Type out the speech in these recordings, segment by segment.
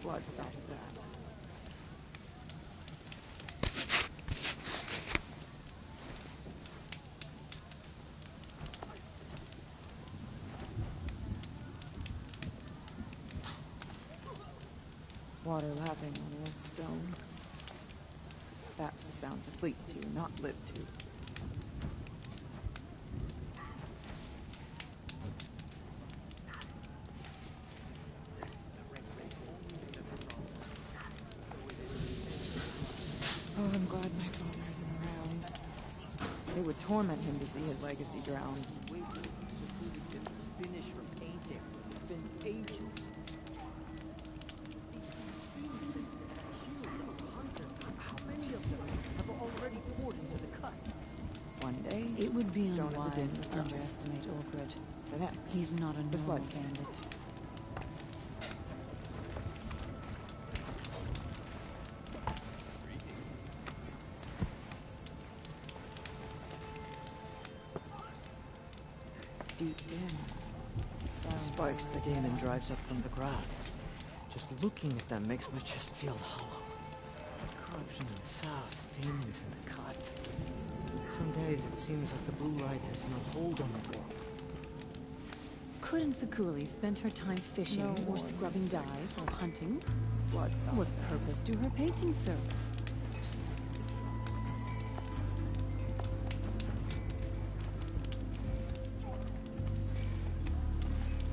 Blood south of that. Water lapping on old stone. That's a sound to sleep to, not live to. Oh, I'm glad my father isn't around. It would torment him to see his legacy drown. Wait till Sakuri can finish her painting. It's been ages. How many of them have already poured into the cut? One day, It would be Stone of the unwise Dim to is dry. underestimate Ulgrid. The next, He's not a the normal Flood King. bandit. Deep in. The spikes the demon drives up from the ground. Just looking at them makes my chest feel hollow. Corruption in the south, demons in the cut. Some days it seems like the blue light has no hold on the world. Couldn't Sakuli spend her time fishing No or one. scrubbing dyes or hunting? Blood south. What purpose do her paintings serve?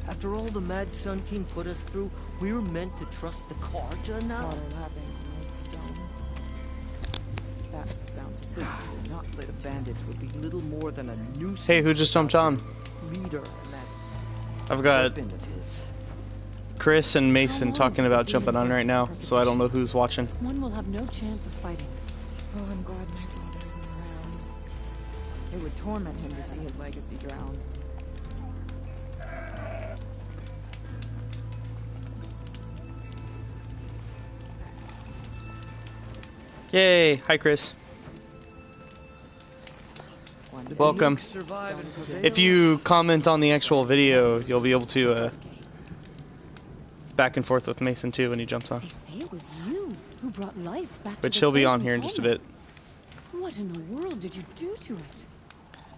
After all the Mad Sun King put us through, we were meant to trust the Karja now? Water lapping on old stone. That's a sound to sleep to, not live. The bandits would be little more than a nuisance. Hey, who just jumped on? Leader and that I've got weapon of his. Chris and Mason talking about jumping on right now, so I don't know who's watching. One will have no chance of fighting. Oh, I'm glad my father isn't around. It would torment him to see his legacy drown. Yay! Hi, Chris. One day, Welcome. Survive and prevail. If you comment on the actual video, you'll be able to back and forth with Mason too when he jumps on. They say it was you who brought life back to Which the he'll be on frozen here in just a tunnel. bit. What in the world did you do to it?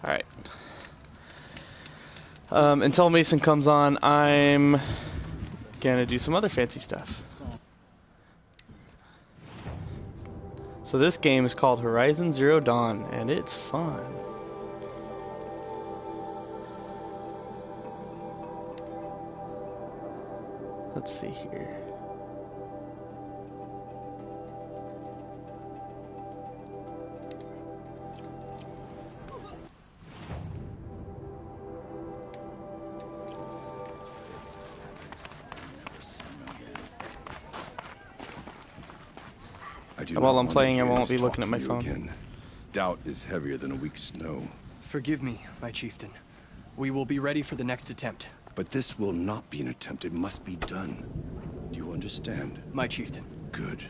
Alright. Until Mason comes on, I'm gonna do some other fancy stuff. So this game is called Horizon Zero Dawn, and it's fun. Let's see here. While I'm playing, I won't be looking at my phone. Again. Doubt is heavier than a week's snow. Forgive me, my chieftain. We will be ready for the next attempt. But this will not be an attempt. It must be done. Do you understand? My chieftain. Good.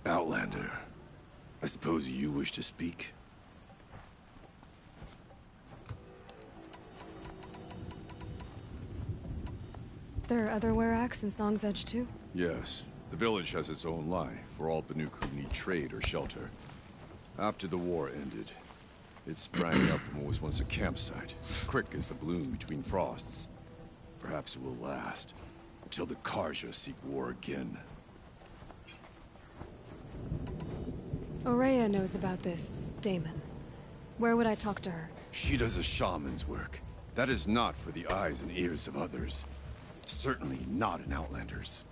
Outlander, I suppose you wish to speak? There are other Weraks in Song's Edge too? Yes. The village has its own life for all Banuk who need trade or shelter. After the war ended, it sprang up from what was once a campsite, quick as the bloom between frosts. Perhaps it will last, until the Karja seek war again. Aurea knows about this Damon. Where would I talk to her? She does a shaman's work. That is not for the eyes and ears of others. Certainly not an Outlander's.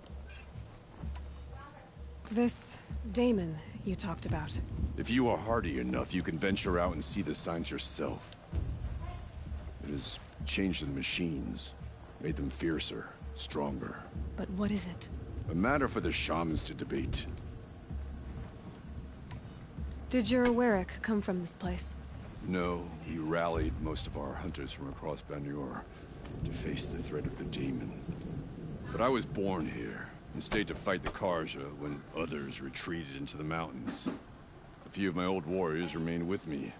This Damon you talked about. If you are hardy enough, you can venture out and see the signs yourself. It has changed the machines, made them fiercer, stronger. But what is it? A matter for the shamans to debate. Did your Werak come from this place? No, he rallied most of our hunters from across Banur to face the threat of the demon. But I was born here, and stayed to fight the Karja when others retreated into the mountains. A few of my old warriors remained with me,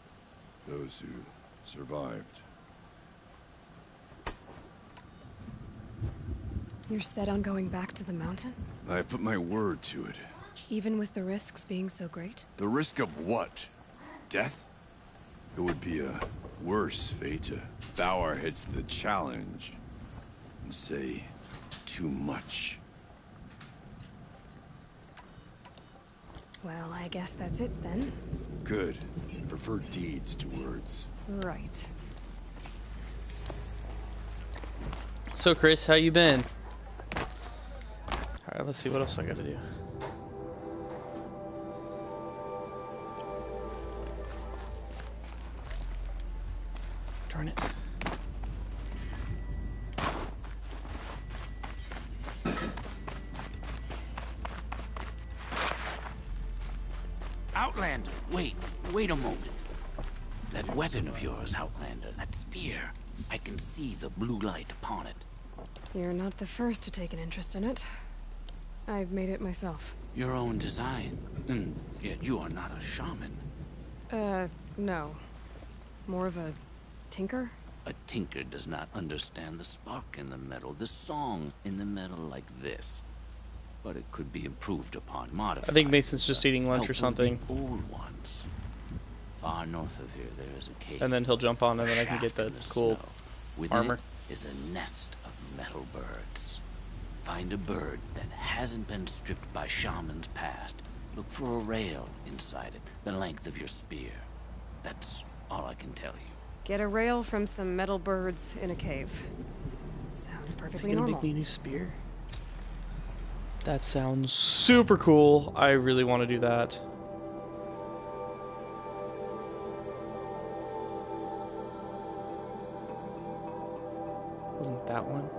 those who survived. You're set on going back to the mountain? I put my word to it. Even with the risks being so great? The risk of what? Death? It would be a worse fate to bow our heads to the challenge and say too much. Well, I guess that's it then. Good. I prefer deeds to words. Right. So Chris, how you been? Alright, let's see what else I gotta do. Darn it. Outlander, wait a moment. That weapon of yours, Outlander, that spear. I can see the blue light upon it. You're not the first to take an interest in it. I've made it myself. Your own design. And yet you are not a shaman. No. More of a tinker? A tinker does not understand the spark in the metal, the song in the metal like this. But it could be improved upon, modified. I think Mason's just eating lunch or something. The old ones. Far north of here, there is a cave. And then he'll jump on and then I can get the cool armor. Is a nest of metal birds. Find a bird that hasn't been stripped by shamans past. Look for a rail inside it, the length of your spear. That's all I can tell you. Get a rail from some metal birds in a cave. Sounds Is perfectly he gonna normal. make me a new spear? That sounds super cool. I really want to do that. Wasn't that one?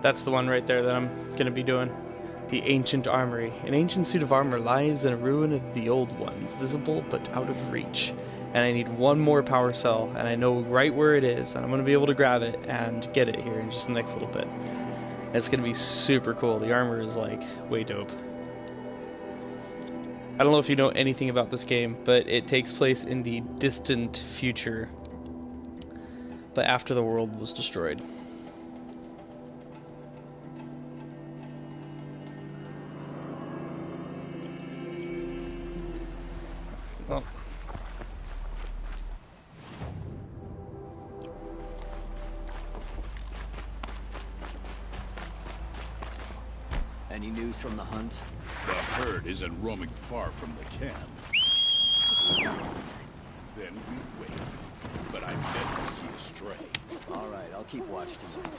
That's the one right there that I'm going to be doing. The Ancient Armory. An ancient suit of armor lies in a ruin of the old ones, visible but out of reach. And I need one more power cell, and I know right where it is, and I'm going to be able to grab it and get it here in just the next little bit. It's going to be super cool. The armor is, like, way dope. I don't know if you know anything about this game, but it takes place in the distant future, but after the world was destroyed. Well, Any news from the hunt? The herd isn't roaming far from the camp. Then we wait. But I bet we see a stray. All right, I'll keep watch tonight.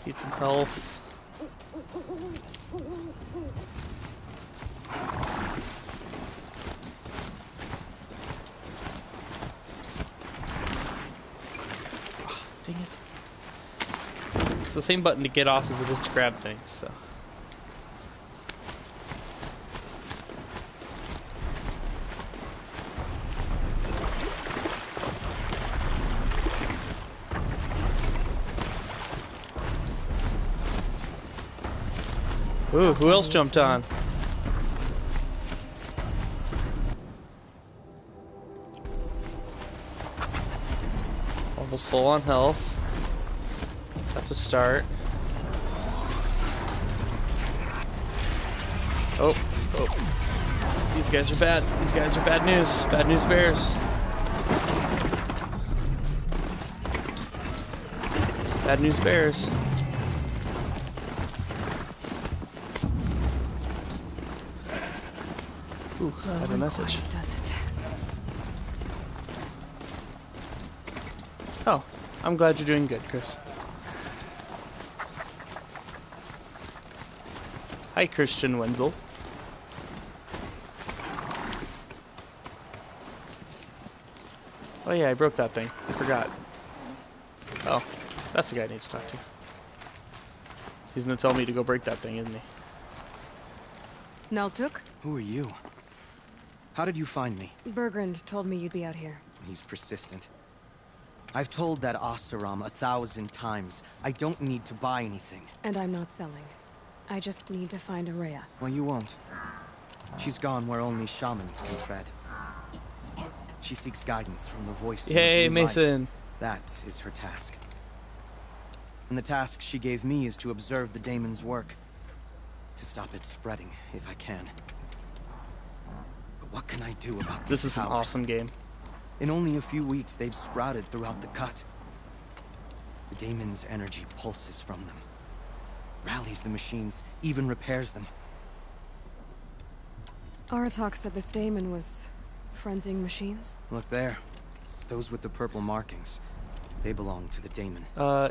need some health. Dang it. It's the same button to get off as it is to grab things, so. Ooh, who else jumped on? Almost full on health. That's a start. Oh, oh. These guys are bad. These guys are bad news. Bad news bears. Bad news bears. Ooh, I have a message. Does it? Oh, I'm glad you're doing good, Chris. Hi, Christian Wenzel. Oh yeah, I broke that thing. I forgot. Oh, that's the guy I need to talk to. He's gonna tell me to go break that thing, isn't he? Naltuk? Who are you? How did you find me? Bergrand told me you'd be out here. He's persistent. I've told that Oseram 1,000 times. I don't need to buy anything. And I'm not selling. I just need to find Araya. Well, you won't. She's gone where only shamans can tread. She seeks guidance from the voice in the Yay, blue light. Mason! That is her task. And the task she gave me is to observe the daemon's work. To stop it spreading, if I can. But what can I do about This these is an powers? awesome game. In only a few weeks, they've sprouted throughout the cut. The daemon's energy pulses from them. Rallies the machines, even repairs them. Aratak said this daemon was frenzying machines. Look there. Those with the purple markings. They belong to the daemon. Yeah,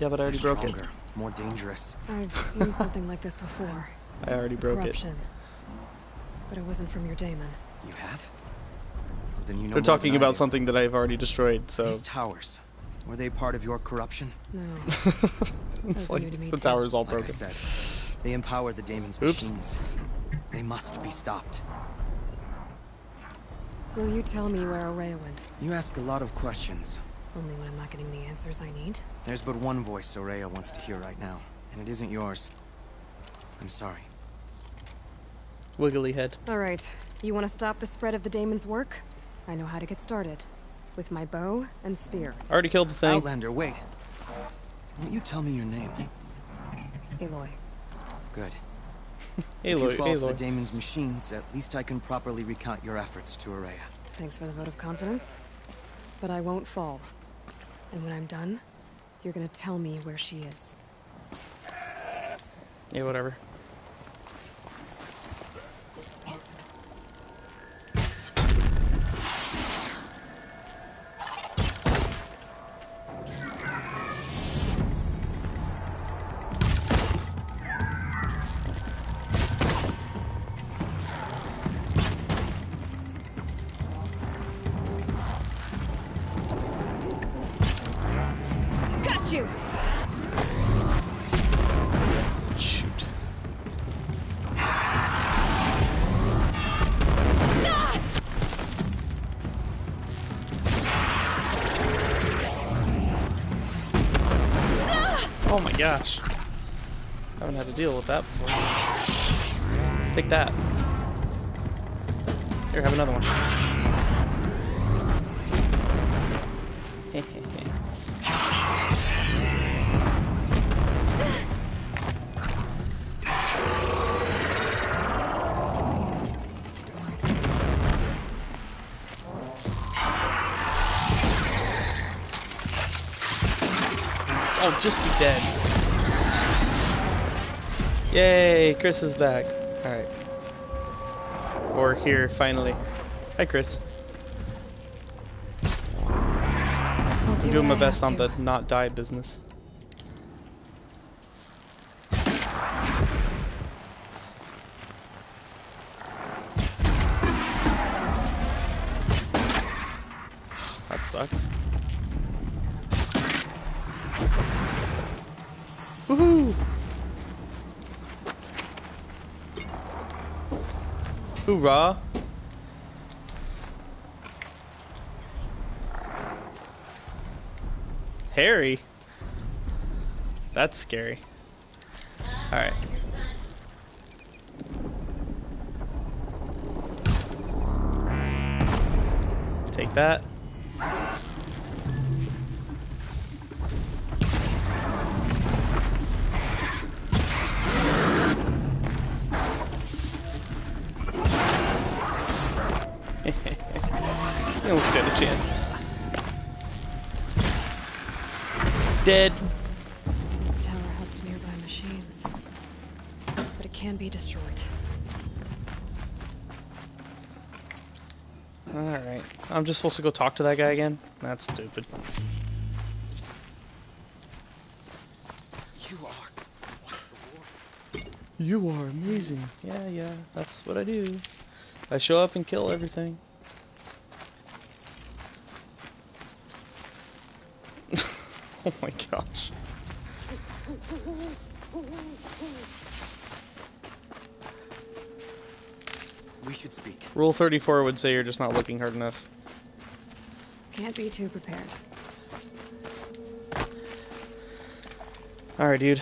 but I already They're broke it. stronger, more dangerous. I've seen something like this before. I already broke it. Corruption. But it wasn't from your daemon. You have? Well, then you know They're more talking than I about do. something that I've already destroyed, so... These towers, were they part of your corruption? No. It's Those are new like to me, the too. tower's all Like I broken. said, they empower the daemon's Oops. machines. They must be stopped. Will you tell me where Araya went? You ask a lot of questions. Only when I'm not getting the answers I need. There's but one voice Araya wants to hear right now, and it isn't yours. I'm sorry. Wiggly head. Alright, you want to stop the spread of the daemon's work? I know how to get started. With my bow and spear. Already killed the thing. Outlander, wait. Won't you tell me your name? Aloy. Good. If you Aloy, fall to the Aloy. daemon's machines, at least I can properly recount your efforts to Araya. Thanks for the vote of confidence. But I won't fall. And when I'm done, you're gonna tell me where she is. Yeah, whatever. Got you! Shoot. Oh my gosh. Haven't had to deal with that before. Take that. Here, have another one. Oh, just be dead. Yay, Chris is back. Alright. We're here, finally. Hi, Chris. I'll I'm do doing my what I best have on the to. not die business. That sucks. Woohoo! Hoorah! Harry? That's scary. Alright. Take that. You almost stand a chance. Dead. The tower helps nearby machines. But it can be destroyed. Alright. I'm just supposed to go talk to that guy again? That's stupid. You are. You are amazing. Yeah, that's what I do. I show up and kill everything. Oh my gosh. We should speak. Rule 34 would say you're just not looking hard enough. Can't be too prepared. Alright, dude.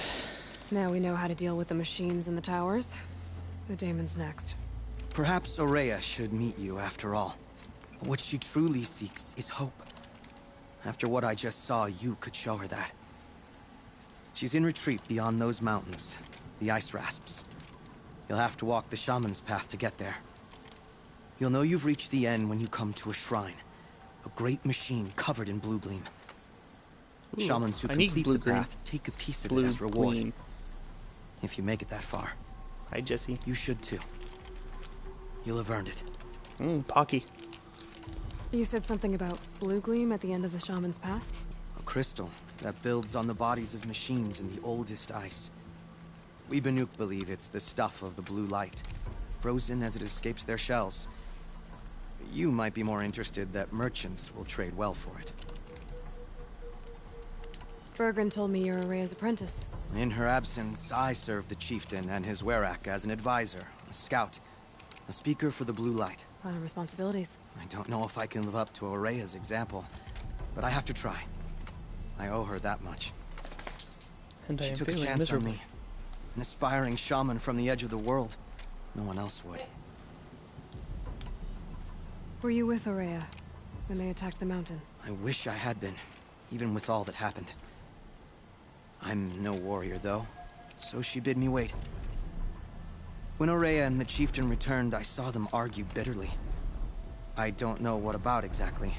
Now we know how to deal with the machines in the towers. The daemon's next. Perhaps Aurea should meet you after all. What she truly seeks is hope. After what I just saw, you could show her that. She's in retreat beyond those mountains, the ice rasps. You'll have to walk the shaman's path to get there. You'll know you've reached the end when you come to a shrine. A great machine covered in blue gleam. Ooh, Shamans who I need complete blue the green. path take a piece of Blue it as reward. gleam. If you make it that far, Hi, Jesse. you should too. You'll have earned it. Pocky. You said something about blue gleam at the end of the shaman's path? A crystal that builds on the bodies of machines in the oldest ice. We Banuk believe it's the stuff of the blue light, frozen as it escapes their shells. You might be more interested that merchants will trade well for it. Bergren told me you're Aurea's apprentice. In her absence, I serve the chieftain and his werak as an advisor, a scout, a speaker for the blue light. A lot of responsibilities. I don't know if I can live up to Aurea's example, but I have to try. I owe her that much. And I She am took a feeling chance miserable. on me. An aspiring shaman from the edge of the world. No one else would. Were you with Aurea when they attacked the mountain? I wish I had been, even with all that happened. I'm no warrior, though, so she bid me wait. When Aurea and the chieftain returned, I saw them argue bitterly. I don't know what about exactly.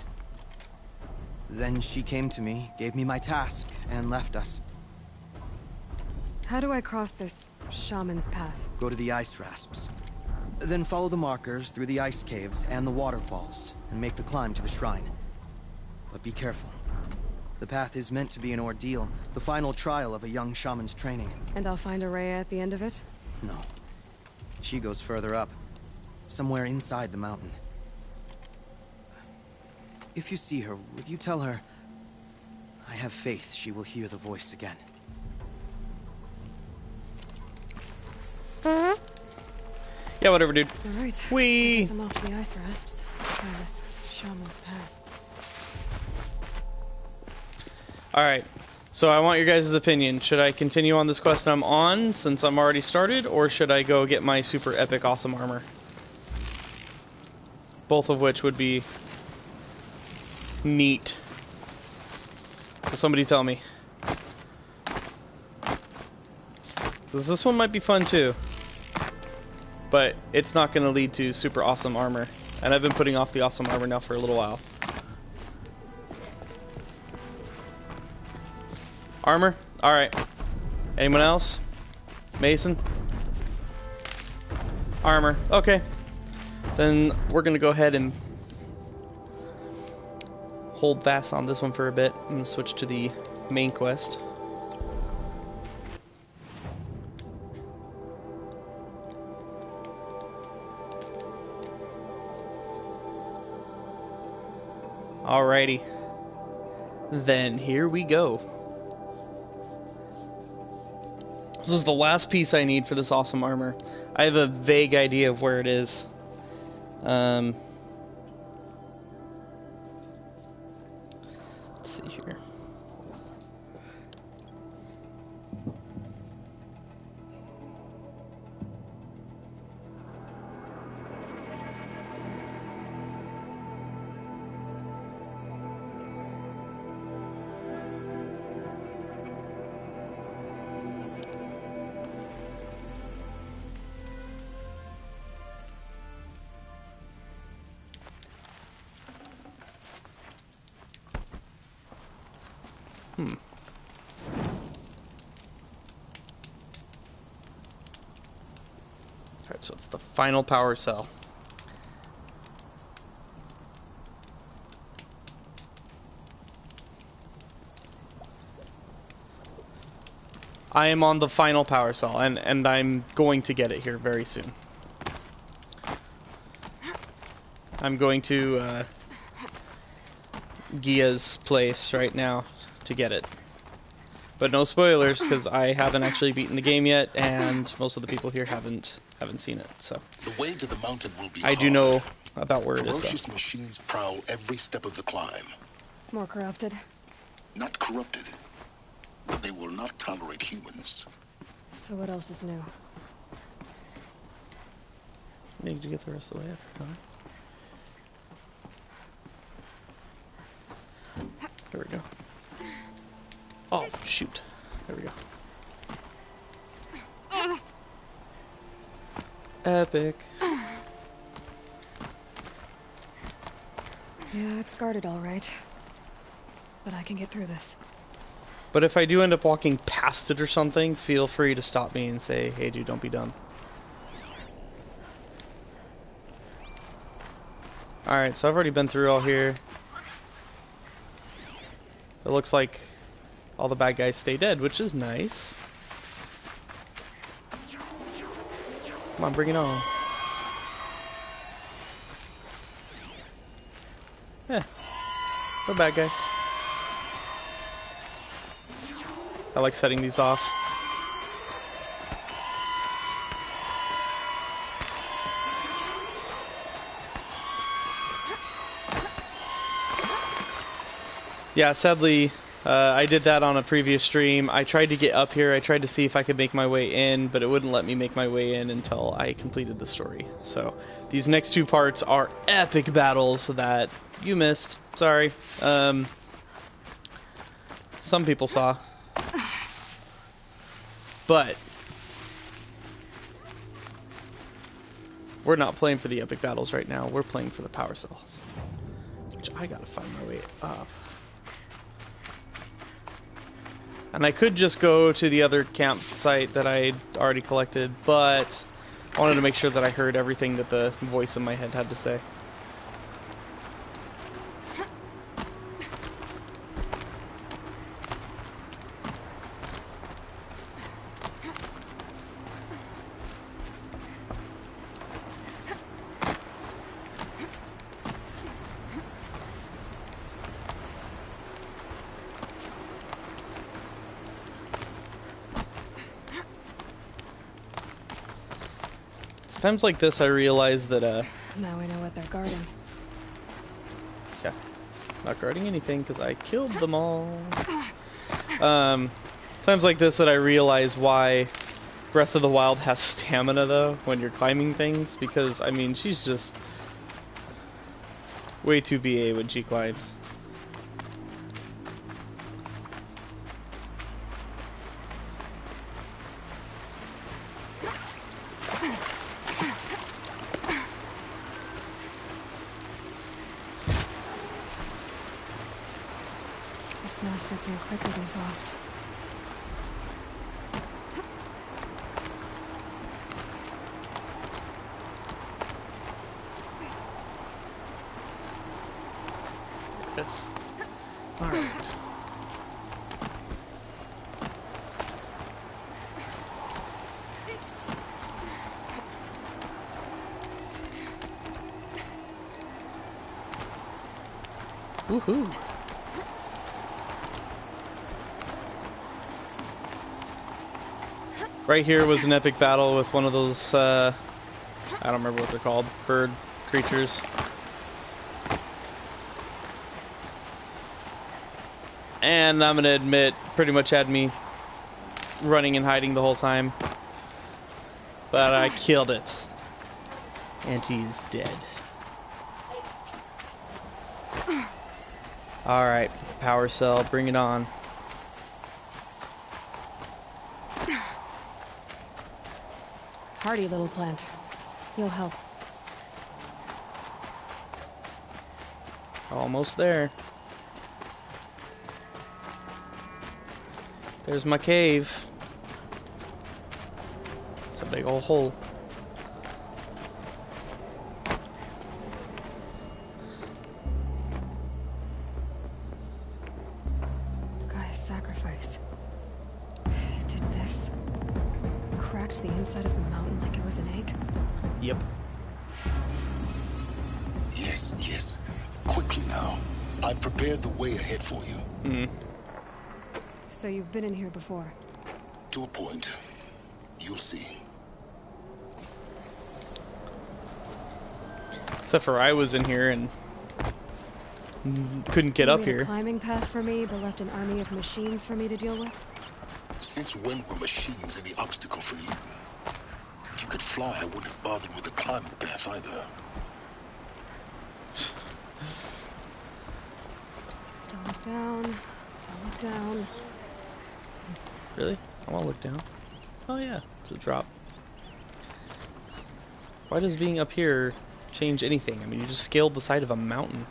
Then she came to me, gave me my task, and left us. How do I cross this shaman's path? Go to the ice rasps. Then follow the markers through the ice caves and the waterfalls, and make the climb to the shrine. But be careful. The path is meant to be an ordeal, the final trial of a young shaman's training. And I'll find Aurea at the end of it? No. She goes further up. Somewhere inside the mountain. If you see her, would you tell her... I have faith she will hear the voice again. Yeah, whatever, dude. Alright. Whee! I guess I'm off to the ice rasps. Try this shaman's path. Alright. So I want your guys' opinion. Should I continue on this quest I'm on, since I'm already started, or should I go get my super epic awesome armor? Both of which would be neat. So somebody tell me. Because this one might be fun too. But it's not going to lead to super awesome armor. And I've been putting off the awesome armor now for a little while. Armor? Alright. Anyone else? Mason? Armor. Okay. Then we're going to go ahead and hold fast on this one for a bit. I'm going to switch to the main quest. Alrighty. Then here we go. This is the last piece I need for this awesome armor. I have a vague idea of where it is. Let's see here. Alright, so it's the final power cell. I am on the final power cell, and I'm going to get it here very soon. I'm going to Gia's place right now to get it. But no spoilers, because I haven't actually beaten the game yet, and most of the people here haven't seen it. So The way to the mountain will be I do know about where it is, Ferocious though. machines prowl every step of the climb. More corrupted. Not corrupted, but they will not tolerate humans. So what else is new? Need to get the rest of the way up. There we go. Oh, shoot. There we go. Epic. Yeah, it's guarded all right. But I can get through this. But if I do end up walking past it or something, feel free to stop me and say, hey dude, don't be dumb. Alright, so I've already been through all here. It looks like all the bad guys stay dead, which is nice. Come on, bring it on. Yeah, we're bad guys. I like setting these off. Yeah, sadly, I did that on a previous stream. I tried to get up here. I tried to see if I could make my way in, but it wouldn't let me make my way in until I completed the story. So these next two parts are epic battles that you missed. Sorry. Some people saw. But we're not playing for the epic battles right now. We're playing for the power cells, which I gotta find my way up. And I could just go to the other campsite that I already collected, but I wanted to make sure that I heard everything that the voice in my head had to say. Times like this, I realize that, Now we know what they're guarding. yeah, not guarding anything, because I killed them all. Times like this that I realize why Breath of the Wild has stamina, though, when you're climbing things, because, I mean, she's just way too BA when she climbs. Snow sets in quicker than frost. Yes. Alright. Woohoo! Right here was an epic battle with one of those, I don't remember what they're called, bird creatures. And I'm gonna admit, pretty much had me running and hiding the whole time. But I killed it. And he's dead. Alright, power cell, bring it on. Hardy little plant. You'll help. Almost there. There's my cave. It's a big old hole. Guy's sacrifice. It did this. Cracked the inside of the mountain like it was an egg. Yep. Yes, yes. Quickly now. I've prepared the way ahead for you. Is So you've been in here before? To a point. You'll see. Except for I was in here and couldn't get You up made a here. climbing path for me, but left an army of machines for me to deal with? Since when were machines any obstacle for you? If you could fly, I wouldn't have bothered with the climbing path either. Don't look down. Don't look down. Really? I want to look down. Oh yeah, it's a drop. Why does being up here change anything? I mean, you just scaled the side of a mountain.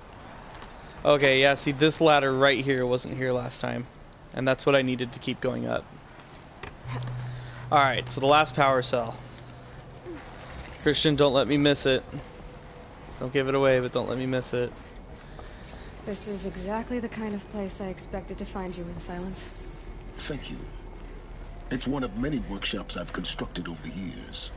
Okay, yeah, see, this ladder right here wasn't here last time. And that's what I needed to keep going up. Alright, so the last power cell. Christian, don't let me miss it. Don't give it away, but don't let me miss it. This is exactly the kind of place I expected to find you in, Silence. Thank you. It's one of many workshops I've constructed over the years.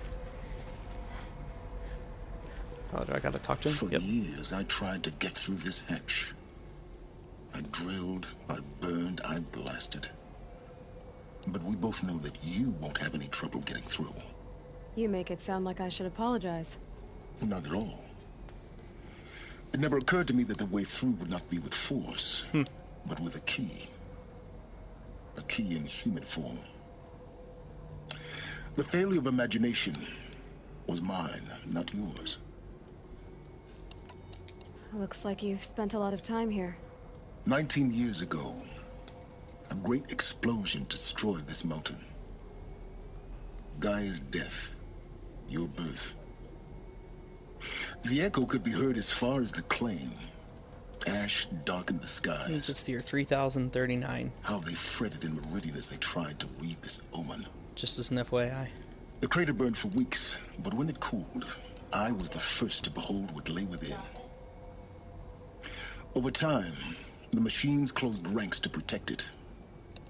Oh, do I gotta talk to him? For Yep. years, I tried to get through this hatch. I drilled, I burned, I blasted. But we both know that you won't have any trouble getting through. You make it sound like I should apologize. Not at all. It never occurred to me that the way through would not be with force, but with a key. A key in human form. The failure of imagination was mine, not yours. Looks like you've spent a lot of time here. 19 years ago, a great explosion destroyed this mountain. Gaia's death, your birth. The echo could be heard as far as the claim. Ash darkened the skies. It's the year 3039. How they fretted in Meridian as they tried to read this omen. Just as an FYI. The crater burned for weeks, but when it cooled, I was the first to behold what lay within. Over time, the machines closed ranks to protect it.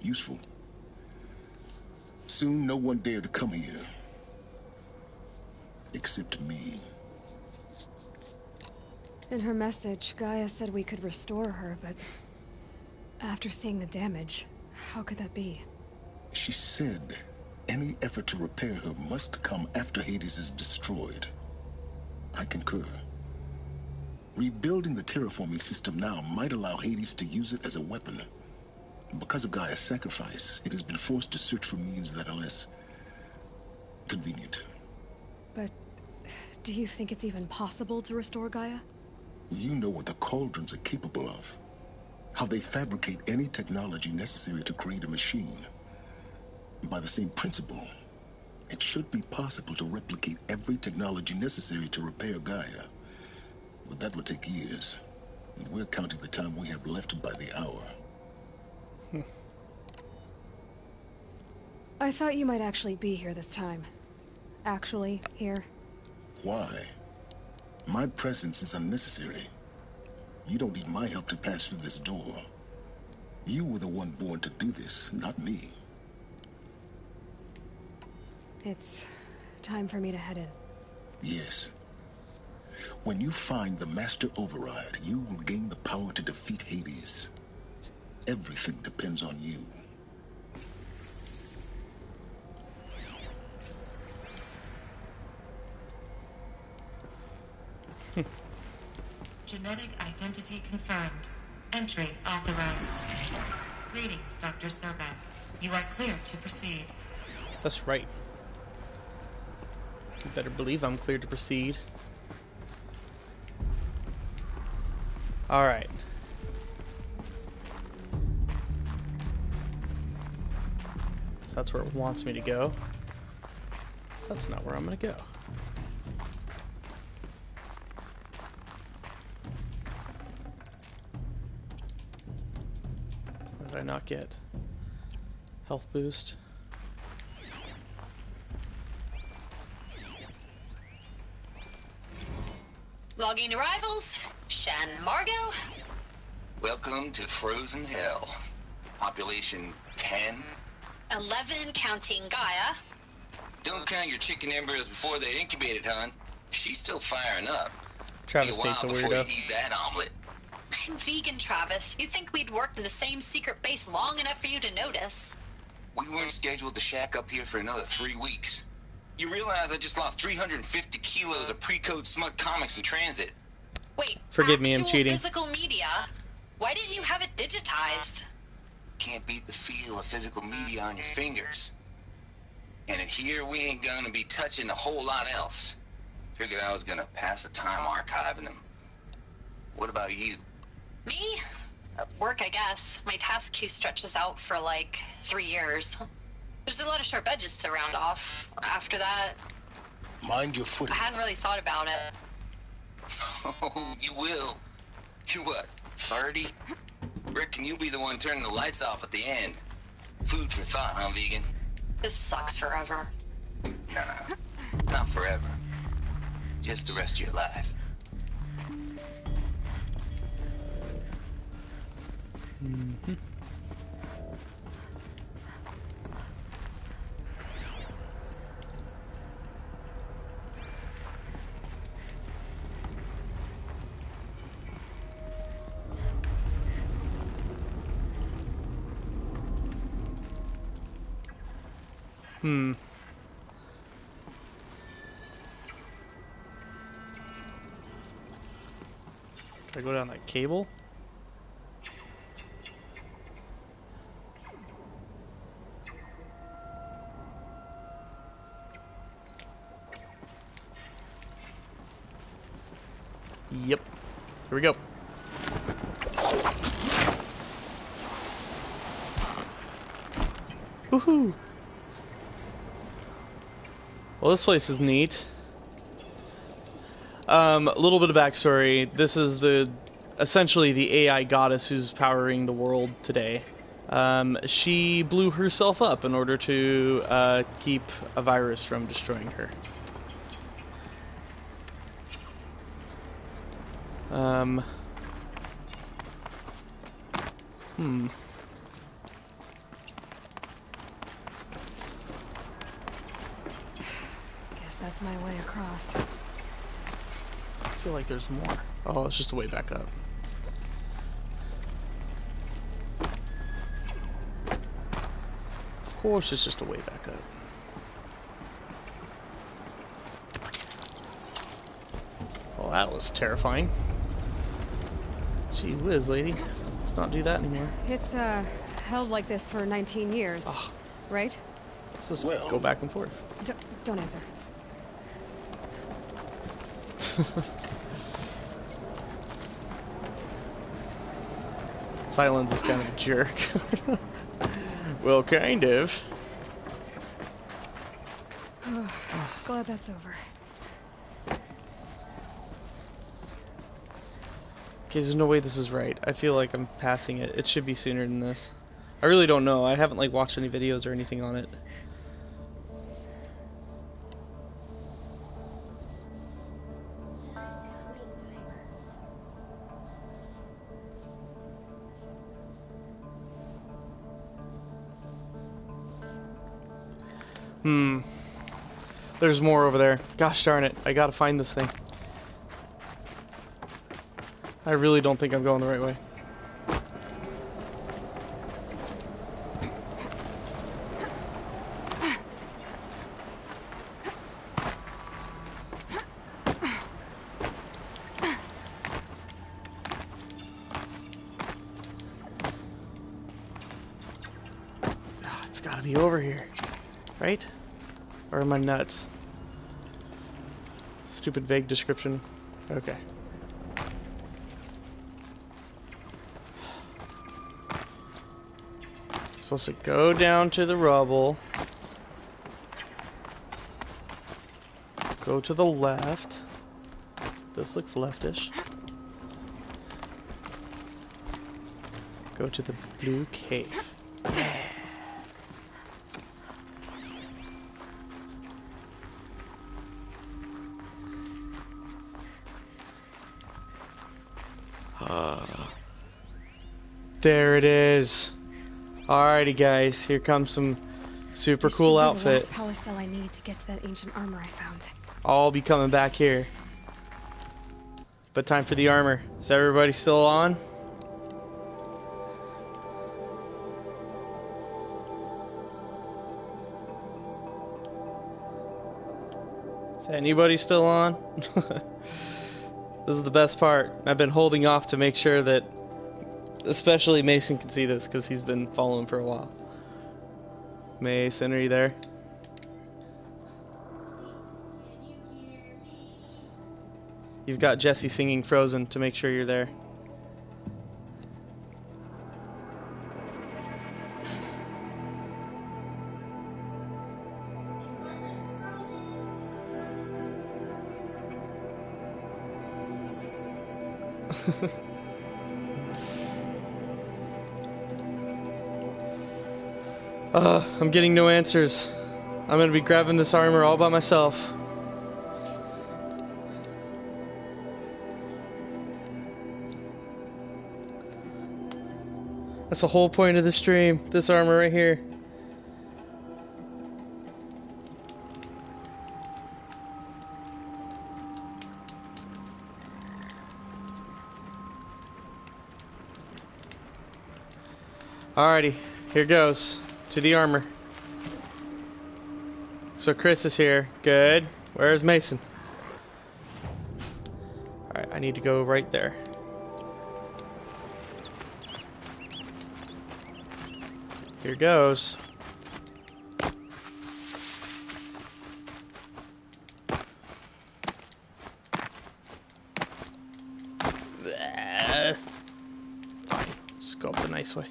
Useful. Soon, no one dared to come here. Except me. In her message, Gaia said we could restore her, but after seeing the damage, how could that be? She said any effort to repair her must come after Hades is destroyed. I concur. Rebuilding the terraforming system now might allow Hades to use it as a weapon. Because of Gaia's sacrifice, it has been forced to search for means that are less convenient. But do you think it's even possible to restore Gaia? You know what the Cauldrons are capable of. How they fabricate any technology necessary to create a machine. By the same principle, it should be possible to replicate every technology necessary to repair Gaia. But that would take years. And we're counting the time we have left by the hour. I thought you might actually be here this time. Actually, here. Why? My presence is unnecessary. You don't need my help to pass through this door. You were the one born to do this, not me. It's time for me to head in. Yes. When you find the Master Override, you will gain the power to defeat Hades. Everything depends on you. Genetic identity confirmed. Entry authorized. Greetings, Dr. Sobek. You are clear to proceed. That's right. You better believe I'm clear to proceed. Alright. So that's where it wants me to go. So that's not where I'm gonna go. What did I not get? Health boost. Logging arrivals. Shan Margot. Welcome to Frozen Hell. Population 10. 11 counting Gaia. Don't count your chicken embryos before they're incubated, hon. She's still firing up. Travis Be a while Tate's a before weirdo. you eat that omelet. vegan, Travis. You'd think we'd worked in the same secret base long enough for you to notice. We weren't scheduled to shack up here for another 3 weeks. You realize I just lost 350 kilos of pre-code smut comics in transit. Wait, Forgive me, I'm actual cheating. Physical media? Why didn't you have it digitized? Can't beat the feel of physical media on your fingers. And in here, we ain't gonna be touching a whole lot else. Figured I was gonna pass the time archiving them. What about you? Me? Work, I guess. My task queue stretches out for like 3 years. There's a lot of sharp edges to round off. After that, Mind your footing. I hadn't really thought about it. Oh, you will. You what, 30? Reckon you'll be the one turning the lights off at the end. Food for thought, huh, vegan? This sucks forever. Nah, not forever. Just the rest of your life. Mm-hmm. Can I go down that cable? Yep. Here we go. Woohoo! Well, this place is neat. A little bit of backstory. This is essentially the AI goddess who's powering the world today. She blew herself up in order to keep a virus from destroying her. Guess that's my way across. I feel like there's more. Oh, it's just a way back up. Of course, it's just a way back up. Well, that was terrifying. Gee whiz, lady. Let's not do that anymore. It's, held like this for 19 years, right? Let's just go back and forth. Don't answer. Silence is kind of a jerk. Well, kind of. Glad that's over. Okay, there's no way this is right. I feel like I'm passing it. It should be sooner than this. I really don't know. I haven't like watched any videos or anything on it. There's more over there. Gosh darn it. I gotta find this thing. I really don't think I'm going the right way. It's gotta be over here. Right? Or am I nuts? Stupid vague description. Okay. Supposed to go down to the rubble. Go to the left. This looks leftish. Go to the blue cave. Yeah. There it is. Alrighty guys, here comes some super cool outfit. The power cell I need to get to that ancient armor I found. I'll be coming back here. But time for the armor. Is everybody still on? Anybody still on? This is the best part. I've been holding off to make sure that especially Mason can see this because he's been following for a while. Mason, are you there? You've got Jesse singing Frozen to make sure you're there. I'm getting no answers. I'm gonna be grabbing this armor all by myself. That's the whole point of the stream. This armor right here. Alrighty, here goes to the armor. So Chris is here. Good. Where's Mason? Alright, I need to go right there. Here goes. Let's go up the nice way.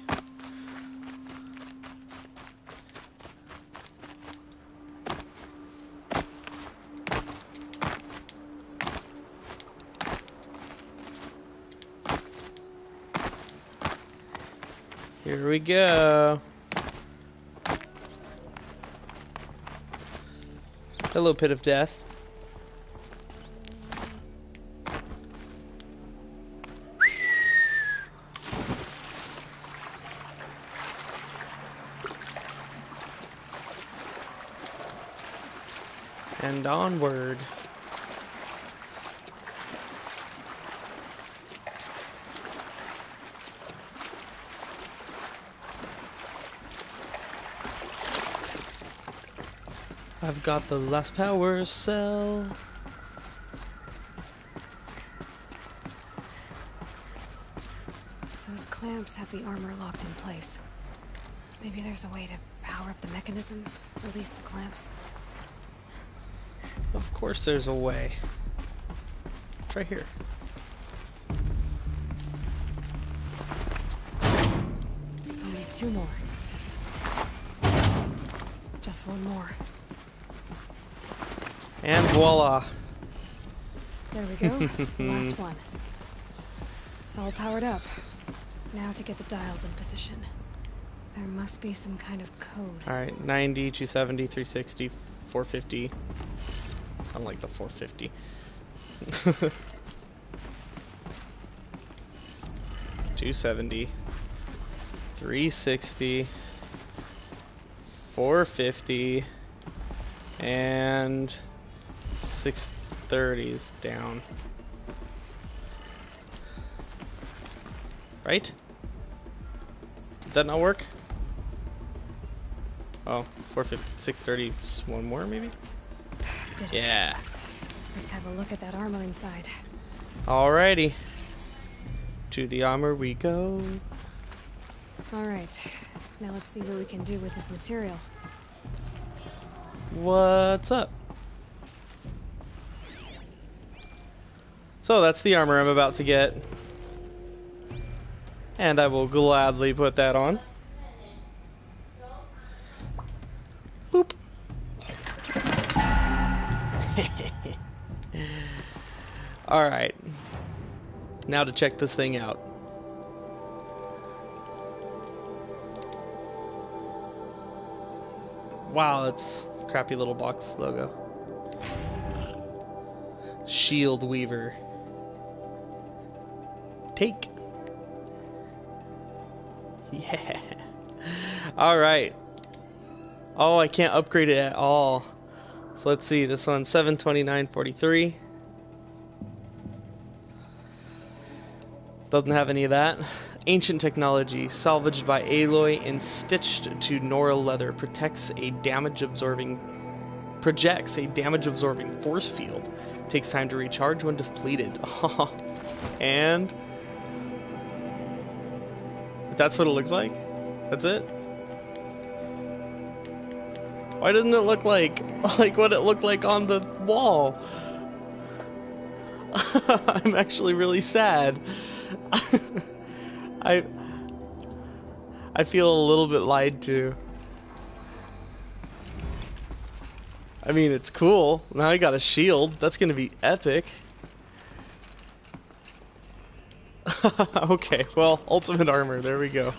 Here we go. Hello, Pit of Death. And onward. I've got the last power cell. Those clamps have the armor locked in place. Maybe there's a way to power up the mechanism, release the clamps. Of course there's a way. It's right here. Only two more. Just one more. And voila. There we go. Last one. All powered up. Now to get the dials in position. There must be some kind of code. Alright, 90, 270, 360, 450. I don't like the 450. 270, 360, 450, and 630 is down. Right? Did that not work? Oh, 450, 630, one more maybe? Yeah. Let's have a look at that armor inside. Alrighty. To the armor we go. Alright. Now let's see what we can do with this material. What's up? So that's the armor I'm about to get. And I will gladly put that on. Boop. Alright. Now to check this thing out. Wow, that's a crappy little box logo. Shield Weaver. Take. Yeah. Alright. Oh, I can't upgrade it at all. So let's see. This one's 729.43. Doesn't have any of that. Ancient technology, salvaged by Aloy and stitched to Nora leather, protects a damage-absorbing projects a damage-absorbing force field. Takes time to recharge when depleted. And that's what it looks like? That's it? Why doesn't it look like what it looked like on the wall? I'm actually really sad. I feel a little bit lied to. I mean, it's cool. Now I got a shield. That's gonna be epic. Okay, well, ultimate armor. There we go.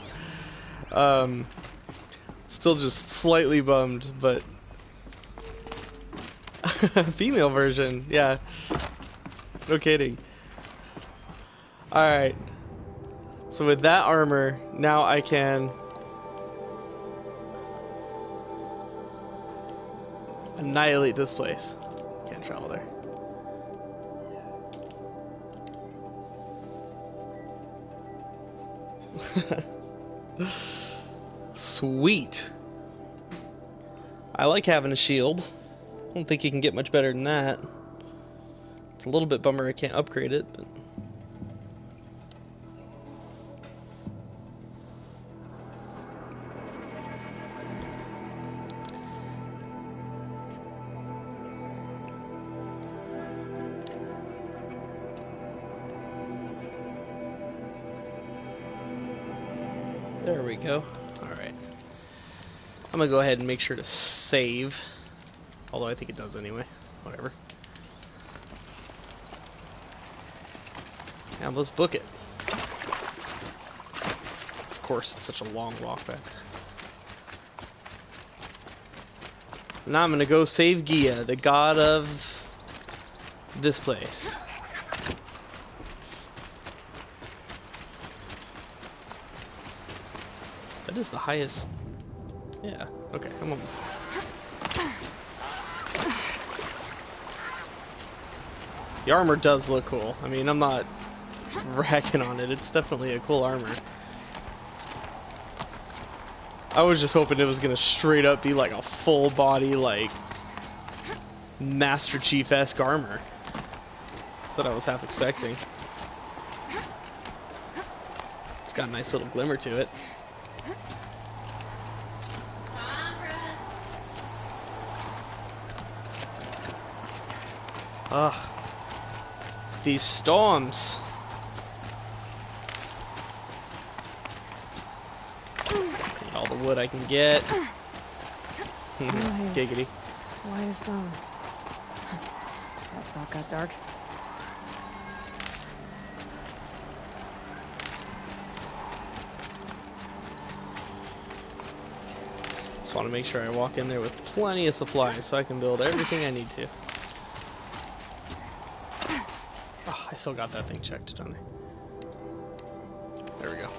Still just slightly bummed, but female version, yeah. No kidding. Alright. So with that armor, now I can annihilate this place. Can't travel there. Sweet. I like having a shield. I don't think you can get much better than that. It's a little bit bummer I can't upgrade it, but there we go. Alright. I'm gonna go ahead and make sure to save. Although I think it does anyway. Whatever. Now let's book it. Of course, it's such a long walk back. Now I'm gonna go save Gia, the god of this place. That is the highest. Yeah, okay, I'm almost. The armor does look cool. I mean, I'm not ragging on it. It's definitely a cool armor. I was just hoping it was gonna straight up be like a full body, like Master Chief-esque armor. That's what I was half expecting. It's got a nice little glimmer to it. Ugh. These storms. Get all the wood I can get. Giggity. White as bone. That thought got dark. Just want to make sure I walk in there with plenty of supplies so I can build everything I need to. Oh, I still got that thing checked, don't I? There we go.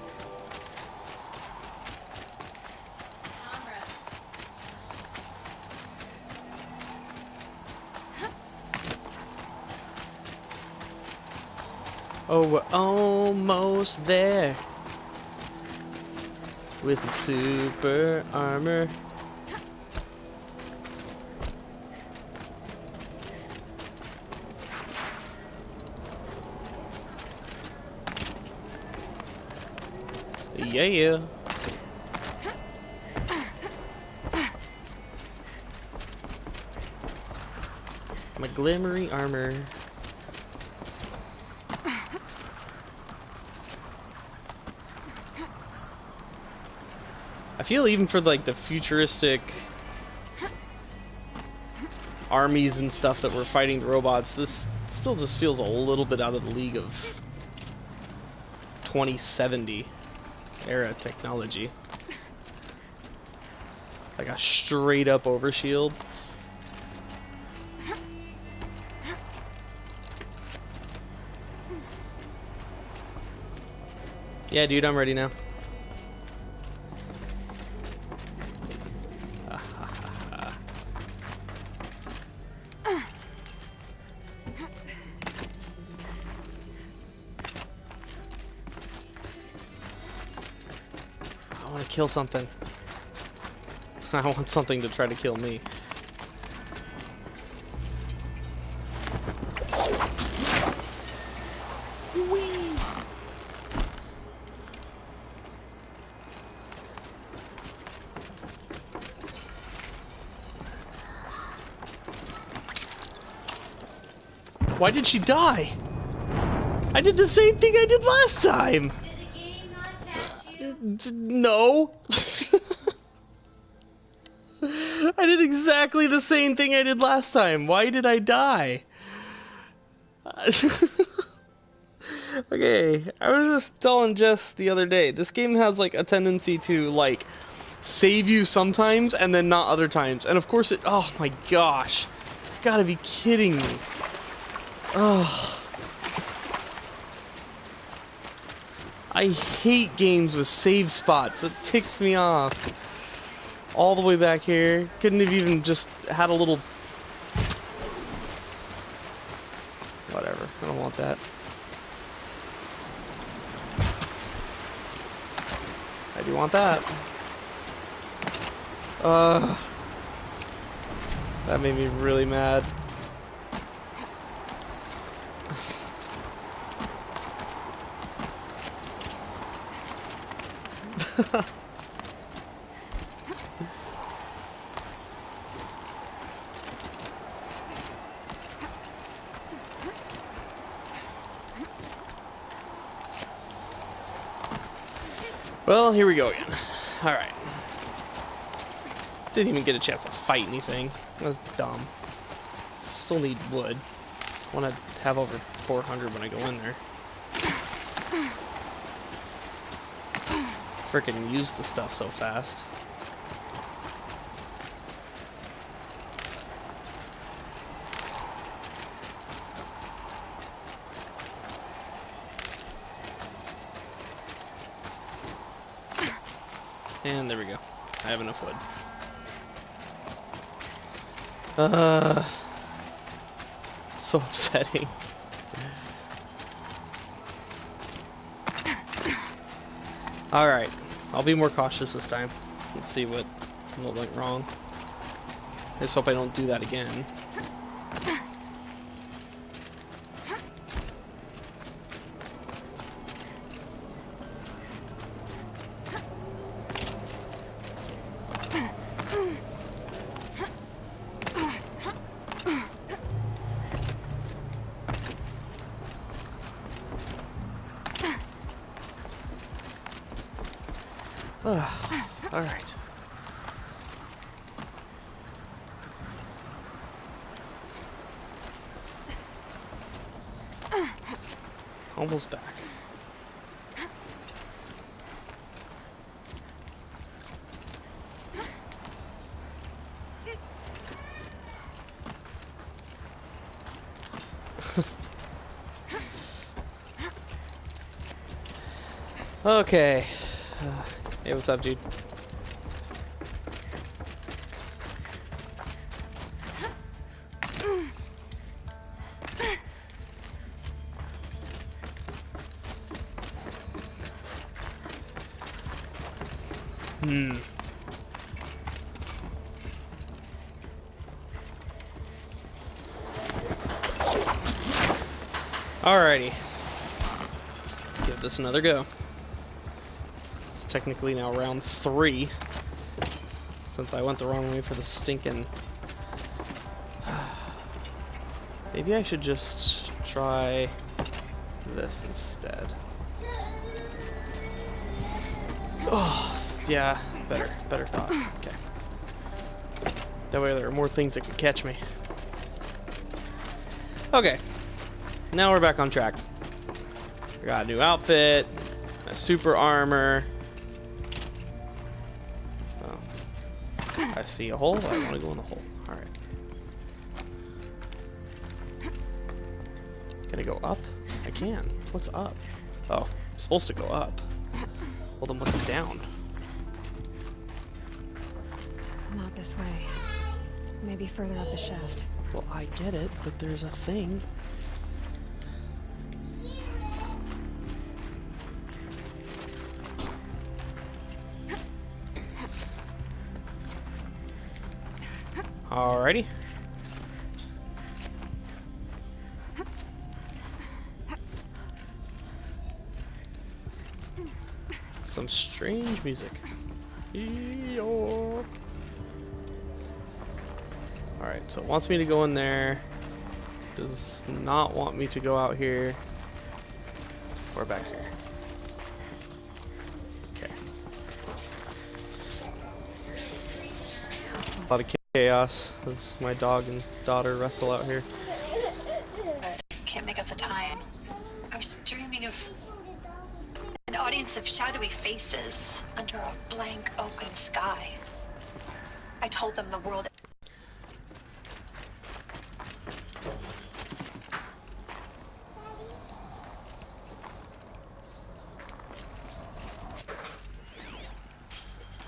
Oh, we're almost there with super armor. Yeah. My glimmery armor. I feel even for like the futuristic armies and stuff that were fighting the robots, this still just feels a little bit out of the league of 2070 era technology. Like a straight up overshield. Yeah, dude, I'm ready now. I want to kill something. I want something to try to kill me. Why did she die? I did the same thing I did last time! Did the game not catch you? No. I did exactly the same thing I did last time. Why did I die? Okay, I was just telling Jess the other day, this game has like a tendency to like save you sometimes and then not other times. And of course it, oh my gosh. You gotta be kidding me. Oh. I hate games with save spots. It ticks me off. All the way back here. Couldn't have even just had a little... Whatever. I don't want that. I do want that. That made me really mad. Well, here we go again. Alright. Didn't even get a chance to fight anything. That was dumb. Still need wood. I want to have over 400 when I go in there. Frickin' use the stuff so fast. And there we go. I have enough wood. So upsetting. Alright. I'll be more cautious this time. Let's see what went wrong. I just hope I don't do that again. Alright. Almost back. Okay. Hey, what's up, dude? Alrighty. Let's give this another go. It's technically now round 3. Since I went the wrong way for the stinking... Maybe I should just try this instead. Oh, yeah, better thought. Okay. That way there are more things that could catch me. Okay. Now we're back on track. I got a new outfit, a super armor. Oh. I see a hole, I want to go in the hole. Alright. Can I go up? I can. What's up? Oh, I'm supposed to go up. Well then what's down? Not this way. Maybe further up the shaft. Well, I get it, but there's a thing. Alrighty. Some strange music. Alright, so it wants me to go in there. does not want me to go out here or back here. Okay. A lot of chaos as my dog and daughter wrestle out here. Can't make up the time. I was dreaming of an audience of shadowy faces under a blank open sky. I told them the world.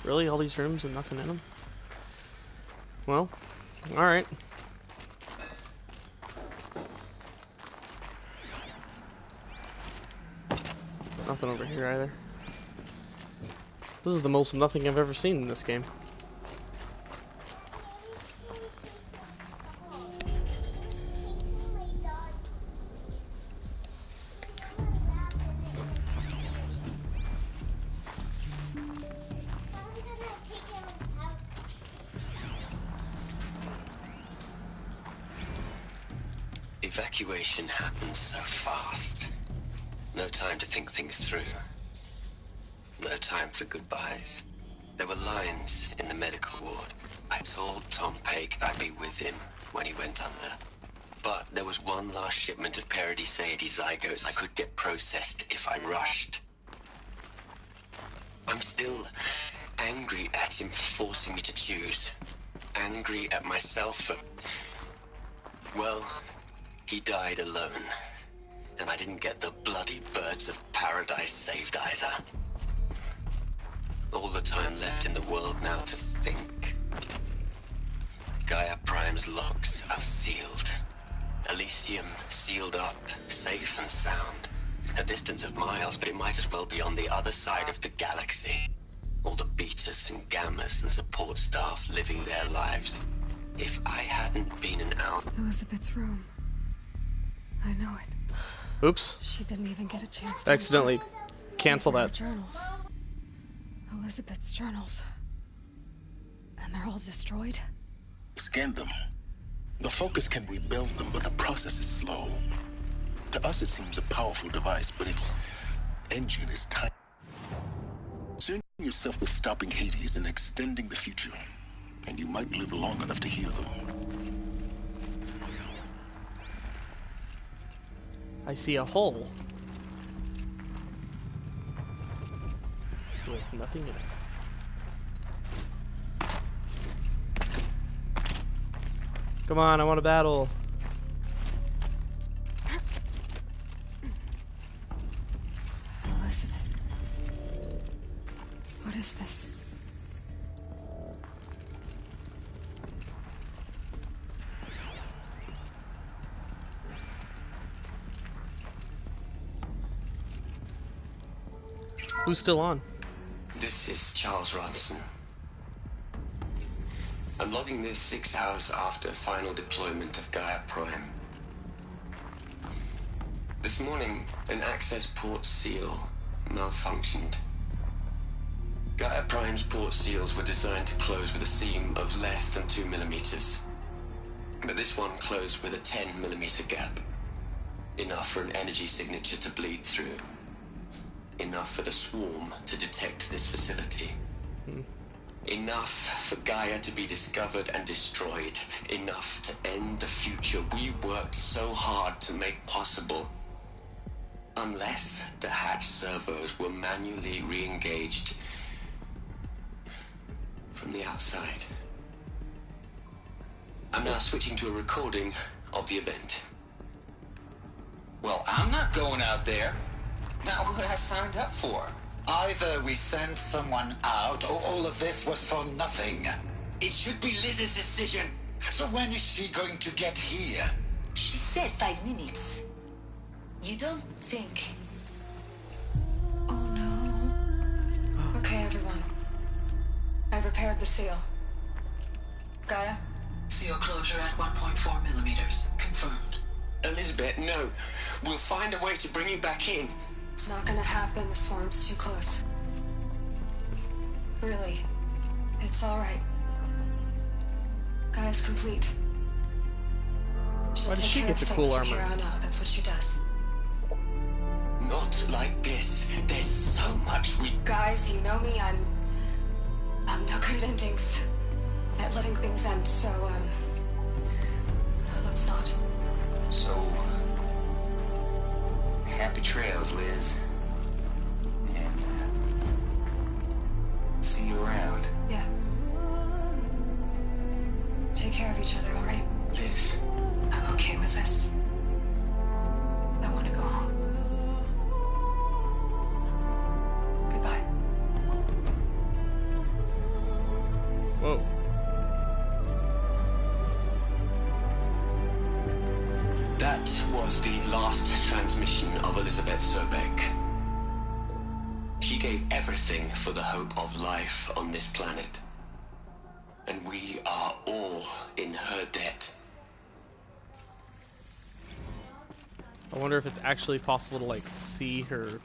Really? All these rooms and nothing in them? Well, alright. Nothing over here either. This is the most nothing I've ever seen in this game. Evacuation happens so fast. No time to think things through. No time for goodbyes. There were lines in the medical ward. I told Tom Paik I'd be with him when he went under. But there was one last shipment of Paradiseidae zygotes I could get processed if I rushed. I'm still angry at him for forcing me to choose. Angry at myself for... well... he died alone, and I didn't get the bloody birds of paradise saved either. All the time left in the world now to think. Gaia Prime's locks are sealed. Elysium sealed up, safe and sound. A distance of miles, but it might as well be on the other side of the galaxy. All the betas and gammas and support staff living their lives. If I hadn't been an out... Elizabeth's room. I know it. Oops. She didn't even get a chance to Accidentally cancel that. Journals. Elizabeth's journals. And they're all destroyed? Scan them. The Focus can rebuild them, but the process is slow. To us, it seems a powerful device, but its engine is tiny. Concern yourself with stopping Hades and extending the future, and you might live long enough to hear them. I see a hole with nothing in it. Come on, I want a battle. Elizabeth. What is this? Who's still on? This is Charles Ronson. I'm logging this 6 hours after final deployment of Gaia Prime. This morning, an access port seal malfunctioned. Gaia Prime's port seals were designed to close with a seam of less than 2 millimeters. But this one closed with a 10 millimeter gap. Enough for an energy signature to bleed through. Enough for the swarm to detect this facility. Enough for Gaia to be discovered and destroyed. Enough to end the future we worked so hard to make possible. Unless the hatch servos were manually re-engaged from the outside. I'm now switching to a recording of the event. Well, I'm not going out there. Now, what I signed up for? Either we send someone out, or all of this was for nothing. It should be Liz's decision. So when is she going to get here? She said 5 minutes. You don't think... Oh no. Okay, everyone. I've repaired the seal. Gaia? Seal closure at 1.4 millimeters. Confirmed. Elizabeth, no. We'll find a way to bring you back in. It's not gonna happen. The swarm's too close. Really. It's alright. Gaia's complete. She'll Why does take she care get of the things cool from here armor? on out. That's what she does. Not like this. There's so much we... Guys, you know me. I'm no good at endings. At letting things end, so, let's not. So, happy trails, Liz. And, see you around. Yeah. Take care of each other, all right? Liz. I'm okay with this. I want to go home. Goodbye. Whoa. That was the last transmission of Elizabeth Sobek. She gave everything for the hope of life on this planet. And we are all in her debt. I wonder if it's actually possible to, like, see her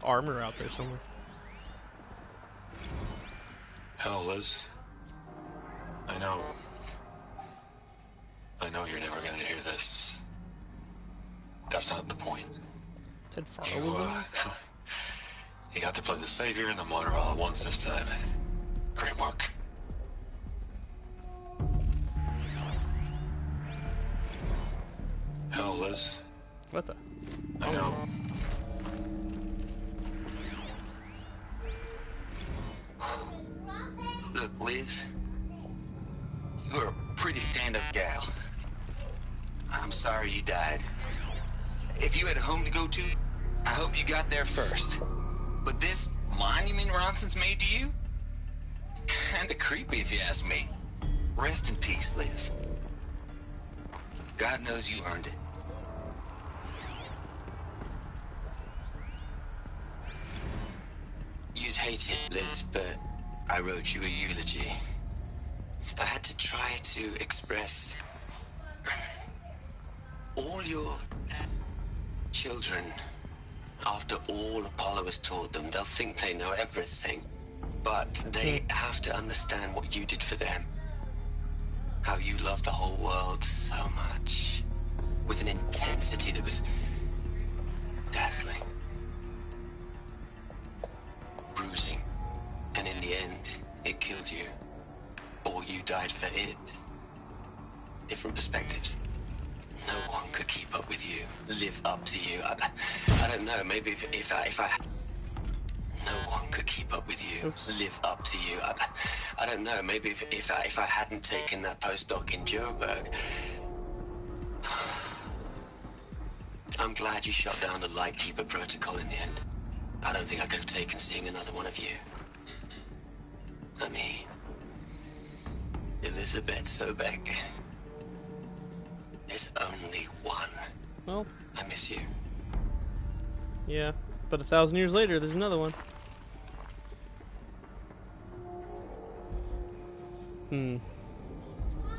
armor out there somewhere. Hell, Liz. I know you're never gonna hear this. That's not the point. Ted Farrell was in it? You got to play the savior and the martyr all at once this time. Great work. Hell, Liz. What the? I know. Look, Liz, you're a pretty stand-up gal. I'm sorry you died. If you had a home to go to, I hope you got there first. But this monument Ronson's made to you? Kinda creepy if you ask me. Rest in peace, Liz. God knows you earned it. You'd hate it, Liz, but I wrote you a eulogy. I had to try to express all your children. After all Apollo has taught them, they'll think they know everything. But they have to understand what you did for them. How you loved the whole world so much. With an intensity that was dazzling. Bruising. And in the end, it killed you. Or you died for it. Different perspectives. No one could keep up with you, live up to you. I don't know, maybe if I no one could keep up with you, live up to you. I don't know, maybe if I hadn't taken that postdoc in Joburg. I'm glad you shut down the Lightkeeper protocol in the end. I don't think I could have taken seeing another one of you. I mean, Elizabeth Sobek. There's only one. Well, I miss you. Yeah, but 1,000 years later, there's another one.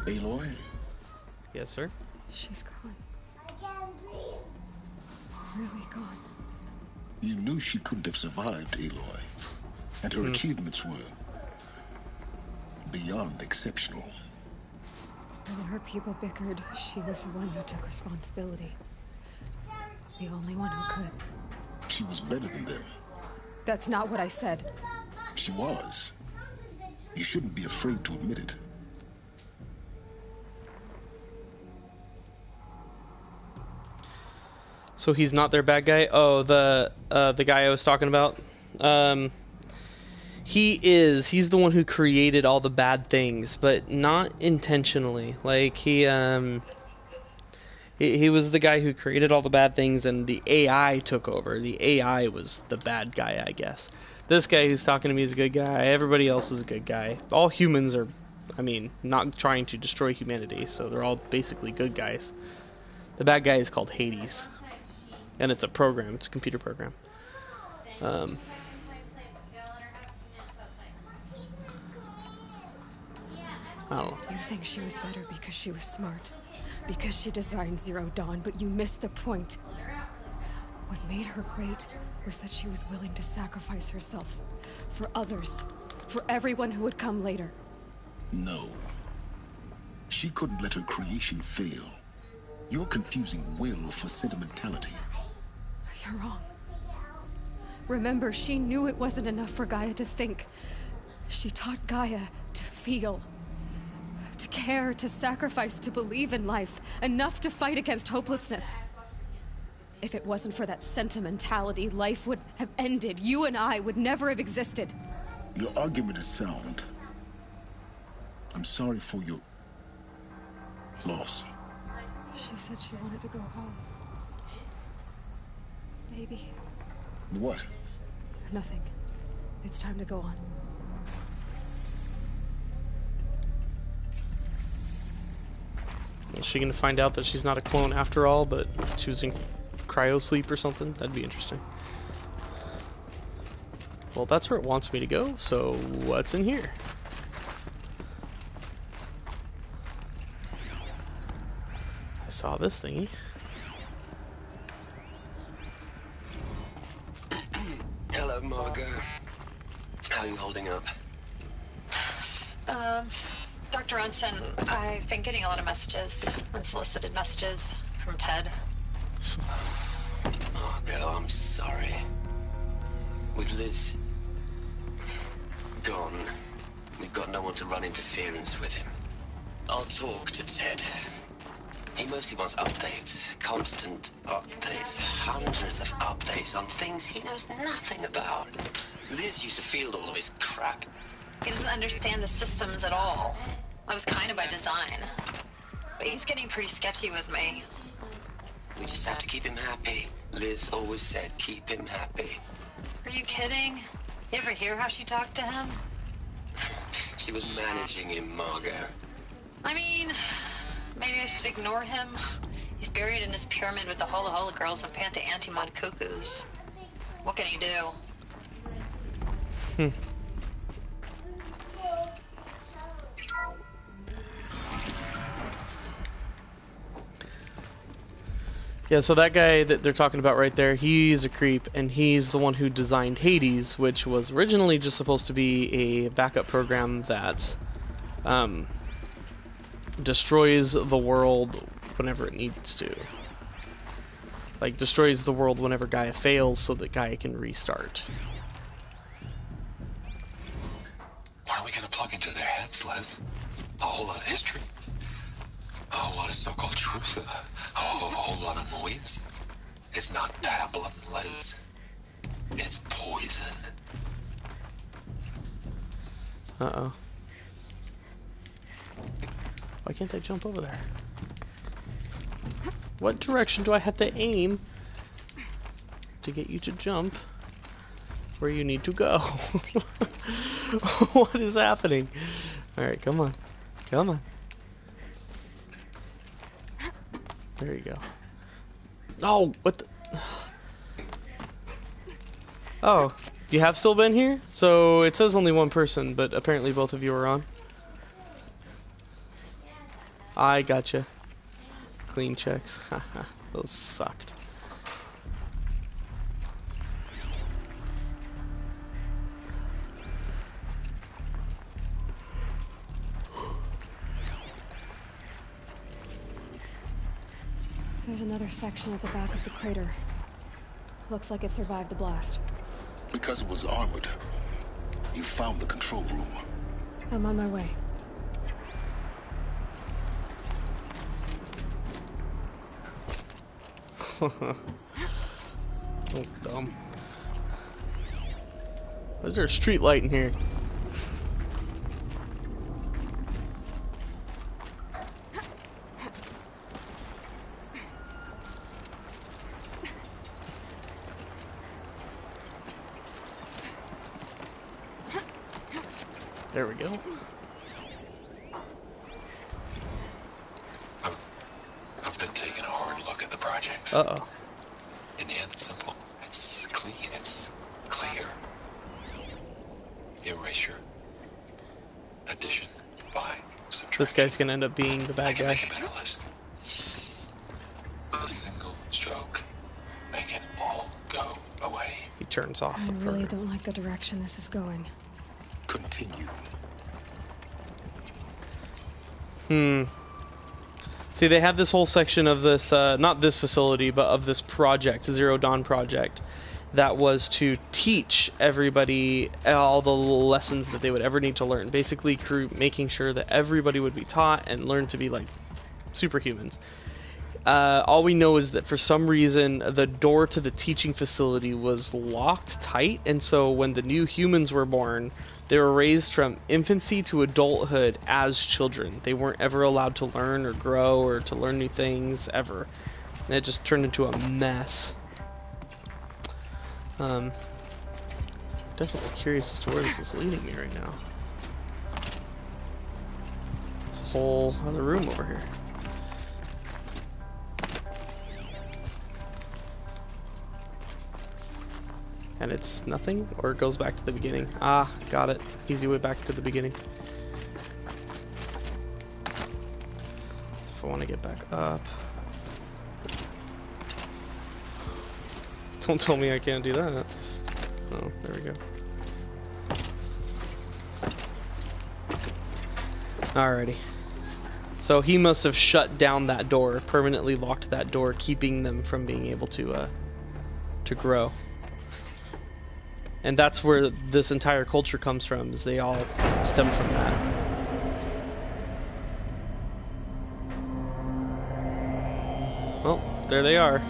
Aloy? Yes, sir? She's gone. Really gone. You knew she couldn't have survived, Aloy. And her achievements were beyond exceptional. When her people bickered, she was the one who took responsibility. The only one who could. She was better than them. That's not what I said. She was. You shouldn't be afraid to admit it. So he's not their bad guy? Oh, the guy I was talking about? He is. He's the one who created all the bad things, but not intentionally. Like, he was the guy who created all the bad things, and the AI took over. The AI was the bad guy, I guess. This guy who's talking to me is a good guy. Everybody else is a good guy. All humans are, I mean, not trying to destroy humanity, so they're all basically good guys. The bad guy is called Hades. And it's a program. It's a computer program. I don't know. You think she was better because she was smart. Because she designed Zero Dawn, but you missed the point. What made her great was that she was willing to sacrifice herself. For others. For everyone who would come later. No. She couldn't let her creation fail. You're confusing will for sentimentality. You're wrong. Remember, she knew it wasn't enough for Gaia to think. She taught Gaia to feel. To care, to sacrifice, to believe in life. Enough to fight against hopelessness. If it wasn't for that sentimentality, life would have ended. You and I would never have existed. Your argument is sound. I'm sorry for your loss. She said she wanted to go home. Baby. What? Nothing. It's time to go on. Is she gonna find out that she's not a clone after all, but choosing cryo sleep or something? That'd be interesting. Well, that's where it wants me to go, so what's in here? I saw this thingy. Hello, Margot. How are you holding up? Dr. Ronson, I've been getting a lot of messages, unsolicited messages from Ted. Margot, I'm sorry. With Liz gone, we've got no one to run interference with him. I'll talk to Ted. He mostly wants updates, constant updates, hundreds of updates on things he knows nothing about. Liz used to field all of his crap. He doesn't understand the systems at all. That was kind of by design. But he's getting pretty sketchy with me. We just have to keep him happy. Liz always said keep him happy. Are you kidding? You ever hear how she talked to him? She was managing him, Margot. I mean, maybe I should ignore him. He's buried in his pyramid with the Hola Hola girls and Panta Antimod cuckoos. What can he do? Yeah, so that guy that they're talking about right there, he's a creep, and he's the one who designed Hades, which was originally just supposed to be a backup program that destroys the world whenever it needs to. Like, destroys the world whenever Gaia fails so that Gaia can restart. What are we gonna plug into their heads, Les? A whole lot of history? A whole lot of so-called truth? A whole lot of noise? It's not pablum, Les. It's poison. Uh-oh. Why can't I jump over there? What direction do I have to aim to get you to jump where you need to go? What is happening? Alright, come on. Come on. There you go. Oh, what the... Oh, you have still been here? So it says only one person, but apparently both of you are on. I gotcha. Clean checks. Haha, those sucked. There's another section at the back of the crater. Looks like it survived the blast. Because it was armored, you found the control room. I'm on my way. Oh, dumb. Why is there a street light in here? There we go. I've been taking a hard look at the project. Uh-oh. In the end, it's simple. It's clean. It's clear. Erasure. Addition. By. Subtraction. This guy's gonna end up being the bad guy. Make a better list. With a single stroke, make it all go away. He turns off I the really program. don't like the direction this is going. Continue. See, they had this whole section of this, not this facility, but of this project, Zero Dawn project, that was to teach everybody all the lessons that they would ever need to learn. Basically, making sure that everybody would be taught and learn to be like superhumans. All we know is that for some reason, the door to the teaching facility was locked tight, and so when the new humans were born, they were raised from infancy to adulthood as children. They weren't ever allowed to learn or grow or to learn new things, ever. And it just turned into a mess. Definitely curious as to where this is leading me right now. There's a whole other room over here. And it's nothing? Or it goes back to the beginning? Ah, got it. Easy way back to the beginning. If I want to get back up. Don't tell me I can't do that. Oh, there we go. Alrighty. So he must have shut down that door, permanently locked that door, keeping them from being able to grow. And that's where this entire culture comes from, is they all stem from that. Well, there they are.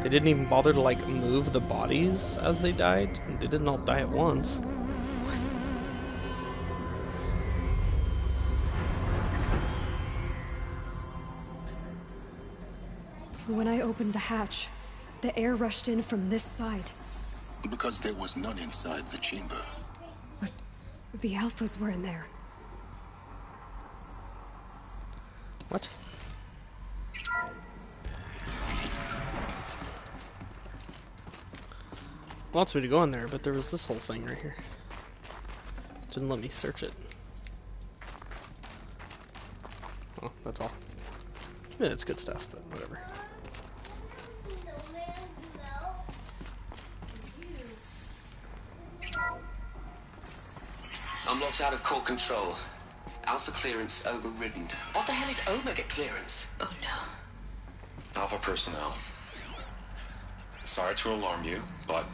They didn't even bother to, like, move the bodies as they died. They didn't all die at once. When I opened the hatch, the air rushed in from this side. Because there was none inside the chamber. But the alphas were in there. What? Wants me to go in there, but there was this whole thing right here. Didn't let me search it. Oh, that's all. Yeah, it's good stuff, but whatever. I'm locked out of core control. Alpha clearance overridden. What the hell is Omega clearance? Oh no. Alpha personnel. Sorry to alarm you, but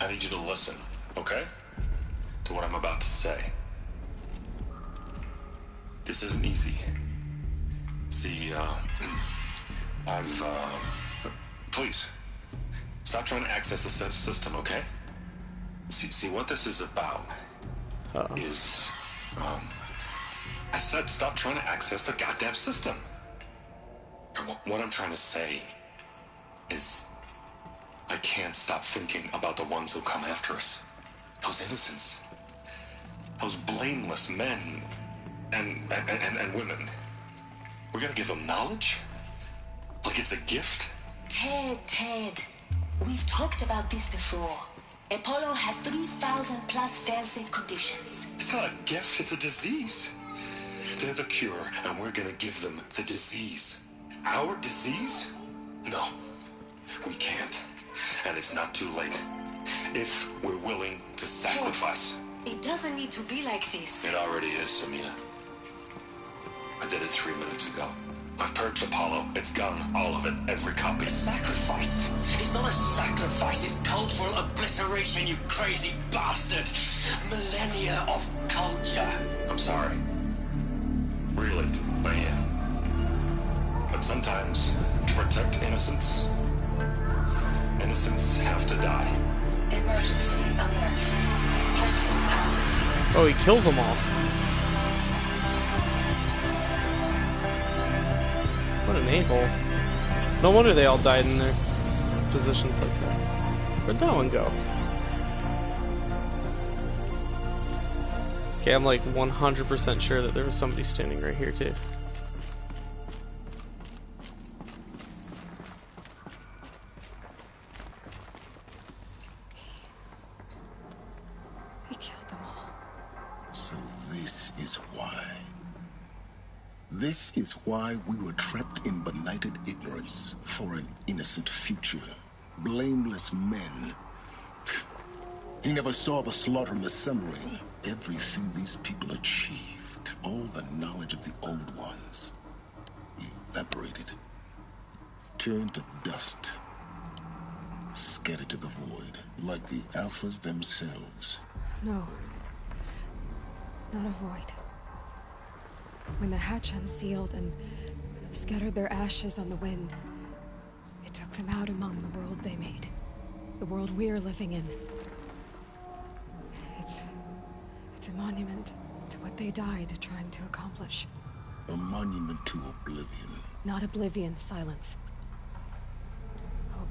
I need you to listen, okay? To what I'm about to say. This isn't easy. See, please, stop trying to access the system, okay? See, what this is about is, I said stop trying to access the goddamn system. What I'm trying to say is, I can't stop thinking about the ones who come after us. Those innocents. Those blameless men and women. We're gonna give them knowledge? Like it's a gift? Ted. We've talked about this before. Apollo has 3,000 plus fail-safe conditions. It's not a gift, it's a disease. They're the cure, and we're gonna give them the disease. Our disease? No, we can't. And it's not too late. If we're willing to sacrifice. It doesn't need to be like this. It already is, Samina. I did it 3 minutes ago. I've purged Apollo. It's gone. All of it. Every copy. Sacrifice? It's not a sacrifice. It's cultural obliteration, you crazy bastard. Millennia of culture. I'm sorry. Really, I am. But sometimes, to protect innocence, innocents have to die. Emergency alert. Hunting Alice. Oh, he kills them all. What an a-hole. No wonder they all died in their positions like that. Where'd that one go? Okay, I'm like 100% sure that there was somebody standing right here too. He killed them all. So this is why. This is why we were trapped in benighted ignorance for an innocent future. Blameless men. He never saw the slaughter in the Sun Ring. Everything these people achieved, all the knowledge of the Old Ones, evaporated, turned to dust, scattered to the void, like the Alphas themselves. No. Not a void. When the hatch unsealed and scattered their ashes on the wind, it took them out among the world they made. The world we're living in. It's a monument to what they died trying to accomplish. A monument to oblivion. Not oblivion, silence. Hope.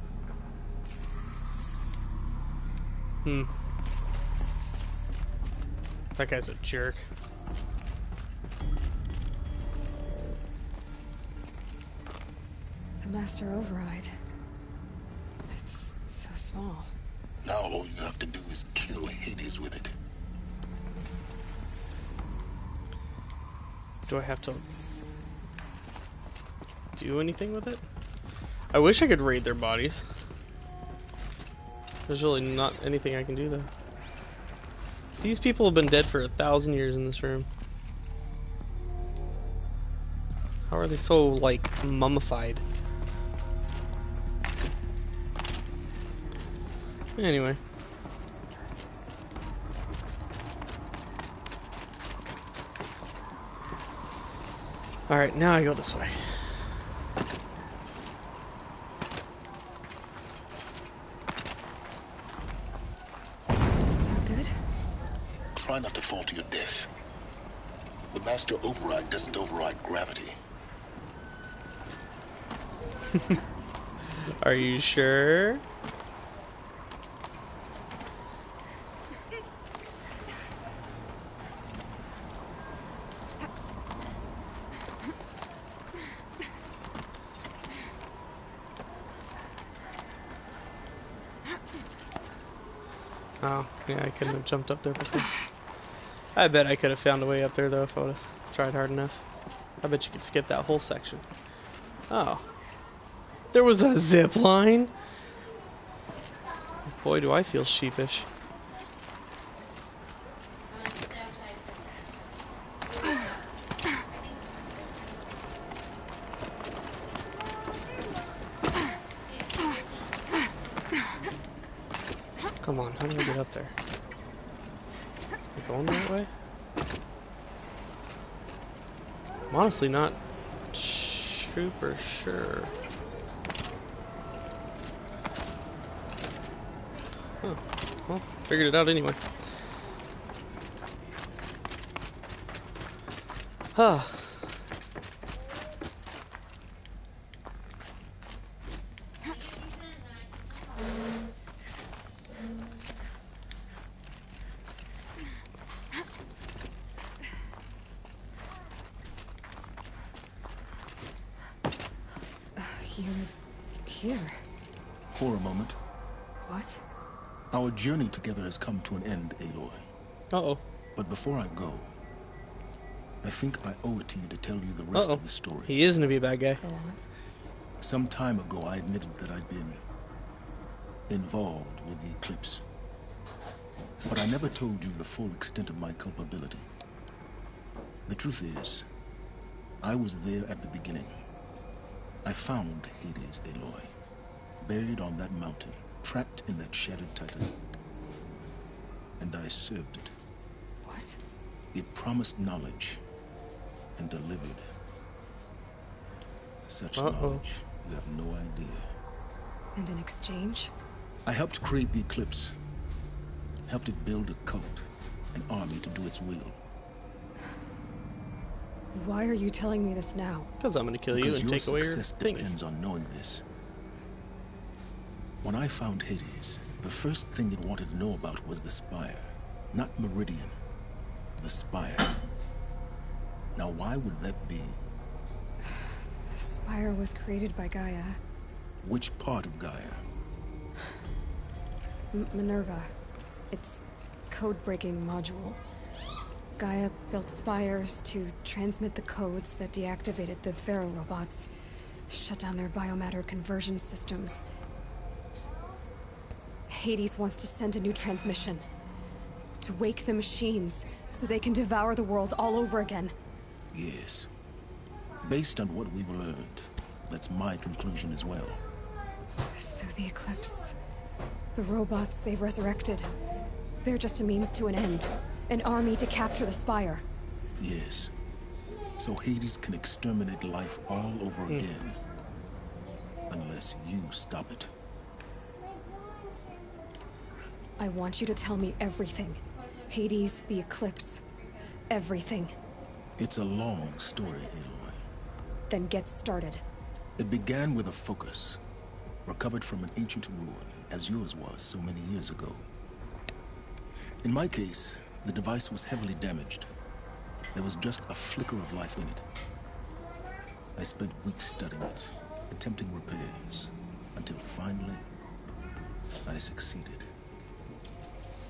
That guy's a jerk. The Master Override. It's so small. Now all you have to do is kill Hades with it. Do I have to do anything with it? I wish I could raid their bodies. There's really not anything I can do though. These people have been dead for 1,000 years in this room. How are they so, like, mummified? Anyway. Alright, now I go this way. Sound good? Try not to fall to your death. The Master Override doesn't override gravity. Are you sure? Oh, yeah, I couldn't have jumped up there before. I bet I could have found a way up there though if I would have tried hard enough. I bet you could skip that whole section. Oh. There was a zip line? Boy, do I feel sheepish. Come on, how do I get up there? Am I going the right way? I'm honestly not super sure. Oh, well, figured it out anyway. Huh. You're here. For a moment. What? Our journey together has come to an end, Aloy. Uh-oh. But before I go, I think I owe it to you to tell you the rest of the story. He is gonna be a bad guy. Go on. Some time ago, I admitted that I'd been involved with the eclipse. But I never told you the full extent of my culpability. The truth is, I was there at the beginning. I found Hades, Aloy, buried on that mountain, trapped in that shattered titan. And I served it. What? It promised knowledge and delivered. Such knowledge, you have no idea. And in exchange? I helped create the eclipse. Helped it build a cult, an army to do its will. Why are you telling me this now? Because I'm gonna kill you and take away your success thing. depends on knowing this. When I found Hades, the first thing it wanted to know about was the Spire. Not Meridian. The Spire. Now why would that be? The Spire was created by Gaia. Which part of Gaia? Minerva. Its code-breaking module. Gaia built spires to transmit the codes that deactivated the Pharaoh robots, shut down their biomatter conversion systems. Hades wants to send a new transmission. To wake the machines, so they can devour the world all over again. Yes. Based on what we've learned, that's my conclusion as well. So the Eclipse... the robots they've resurrected... they're just a means to an end. An army to capture the Spire. Yes. So Hades can exterminate life all over again. Unless you stop it. I want you to tell me everything. Hades, the Eclipse. Everything. It's a long story, Aloy. Then get started. It began with a focus. Recovered from an ancient ruin, as yours was so many years ago. In my case, the device was heavily damaged. There was just a flicker of life in it. I spent weeks studying it, attempting repairs, until finally, I succeeded.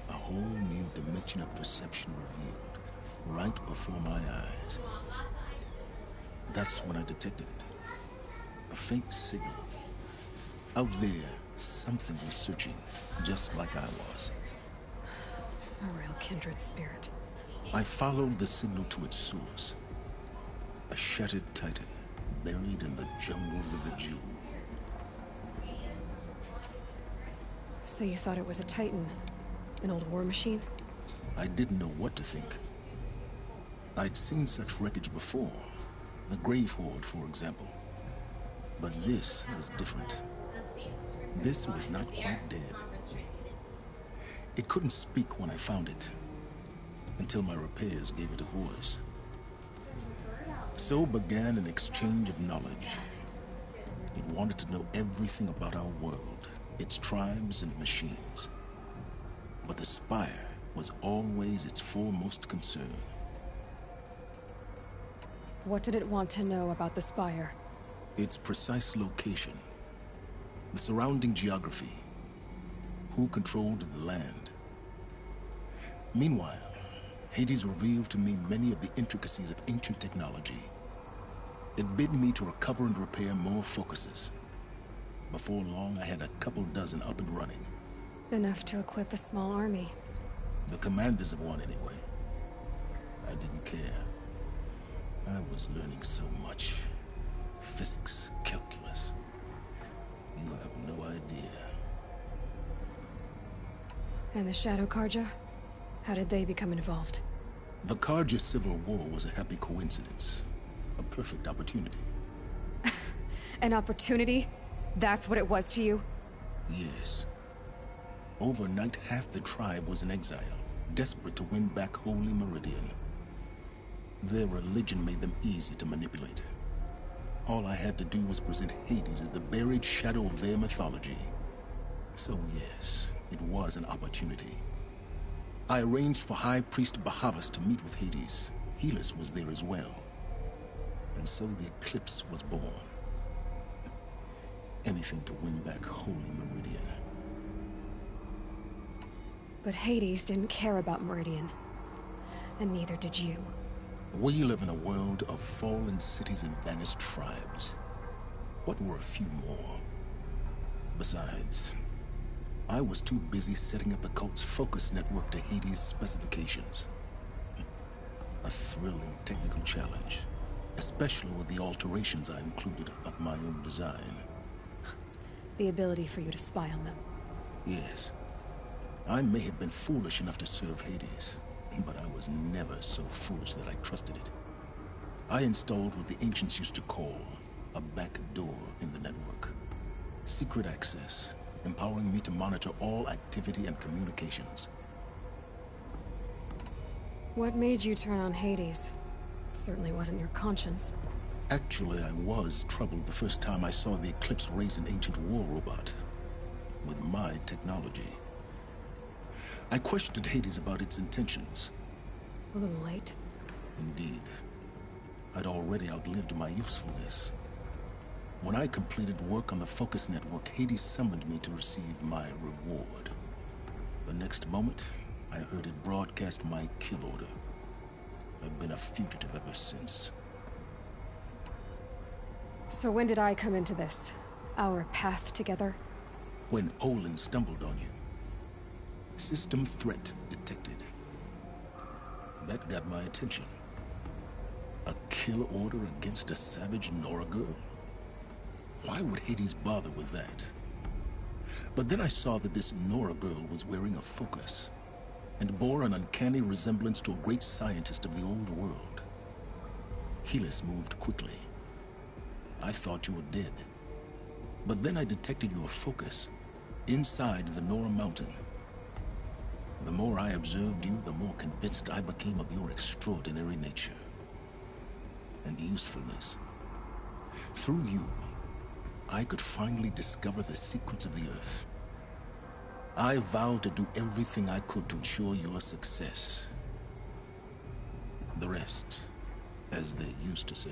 A whole new dimension of perception revealed, right before my eyes. That's when I detected it. A faint signal. Out there, something was searching, just like I was. A real kindred spirit. I followed the signal to its source. A shattered titan, buried in the jungles of the Jewel. So you thought it was a titan? An old war machine? I didn't know what to think. I'd seen such wreckage before. The Grave Horde, for example. But this was different. This was not quite dead. It couldn't speak when I found it, until my repairs gave it a voice. So began an exchange of knowledge. It wanted to know everything about our world, its tribes and machines. But the Spire was always its foremost concern. What did it want to know about the Spire? Its precise location, the surrounding geography, who controlled the land. Meanwhile, Hades revealed to me many of the intricacies of ancient technology. It bid me to recover and repair more focuses. Before long, I had a couple dozen up and running. Enough to equip a small army. The commanders of one, anyway. I didn't care. I was learning so much. Physics, calculus. You have no idea. And the Shadow Karja? How did they become involved? The Karja Civil War was a happy coincidence. A perfect opportunity. An opportunity? That's what it was to you? Yes. Overnight, half the tribe was in exile, desperate to win back Holy Meridian. Their religion made them easy to manipulate. All I had to do was present Hades as the buried shadow of their mythology. So yes, it was an opportunity. I arranged for High Priest Bahavas to meet with Hades. Helis was there as well. And so the Eclipse was born. Anything to win back Holy Meridian. But Hades didn't care about Meridian. And neither did you. We live in a world of fallen cities and vanished tribes. What were a few more? Besides, I was too busy setting up the cult's focus network to Hades' specifications. A thrilling technical challenge, especially with the alterations I included of my own design. The ability for you to spy on them. Yes. I may have been foolish enough to serve Hades, but I was never so foolish that I trusted it. I installed what the ancients used to call a back door in the network. Secret access, empowering me to monitor all activity and communications. What made you turn on Hades? It certainly wasn't your conscience. Actually, I was troubled the first time I saw the Eclipse raise an ancient war robot. With my technology. I questioned Hades about its intentions. A little late. Indeed. I'd already outlived my usefulness. When I completed work on the Focus Network, Hades summoned me to receive my reward. The next moment, I heard it broadcast my kill order. I've been a fugitive ever since. So when did I come into this? Our path together? When Olin stumbled on you. System threat detected. That got my attention. A kill order against a savage Nora girl? Why would Hades bother with that? But then I saw that this Nora girl was wearing a focus and bore an uncanny resemblance to a great scientist of the old world. Helis moved quickly. I thought you were dead. But then I detected your focus inside the Nora mountain. The more I observed you, the more convinced I became of your extraordinary nature and usefulness. Through you, I could finally discover the secrets of the Earth. I vowed to do everything I could to ensure your success. The rest, as they used to say,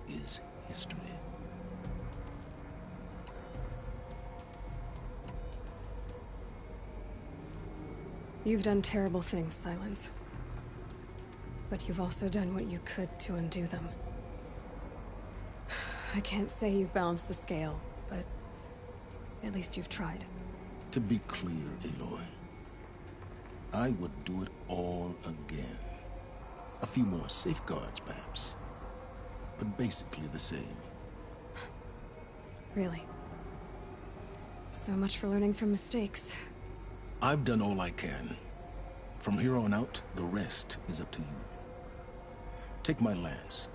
is history. You've done terrible things, Silence. But you've also done what you could to undo them. I can't say you've balanced the scale, but at least you've tried. To be clear, Aloy, I would do it all again. A few more safeguards, perhaps, but basically the same. Really? So much for learning from mistakes. I've done all I can. From here on out, the rest is up to you. Take my lance.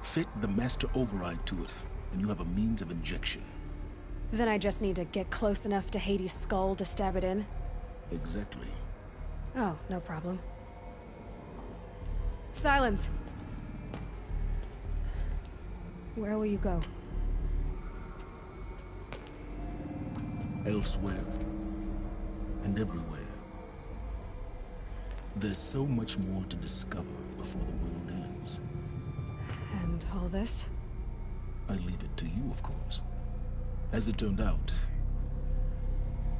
Fit the master override to it, and you have a means of injection. Then I just need to get close enough to Hades' skull to stab it in? Exactly. Oh, no problem. Silence! Where will you go? Elsewhere. And everywhere. There's so much more to discover before the world ends. And all this? I leave it to you, of course. As it turned out,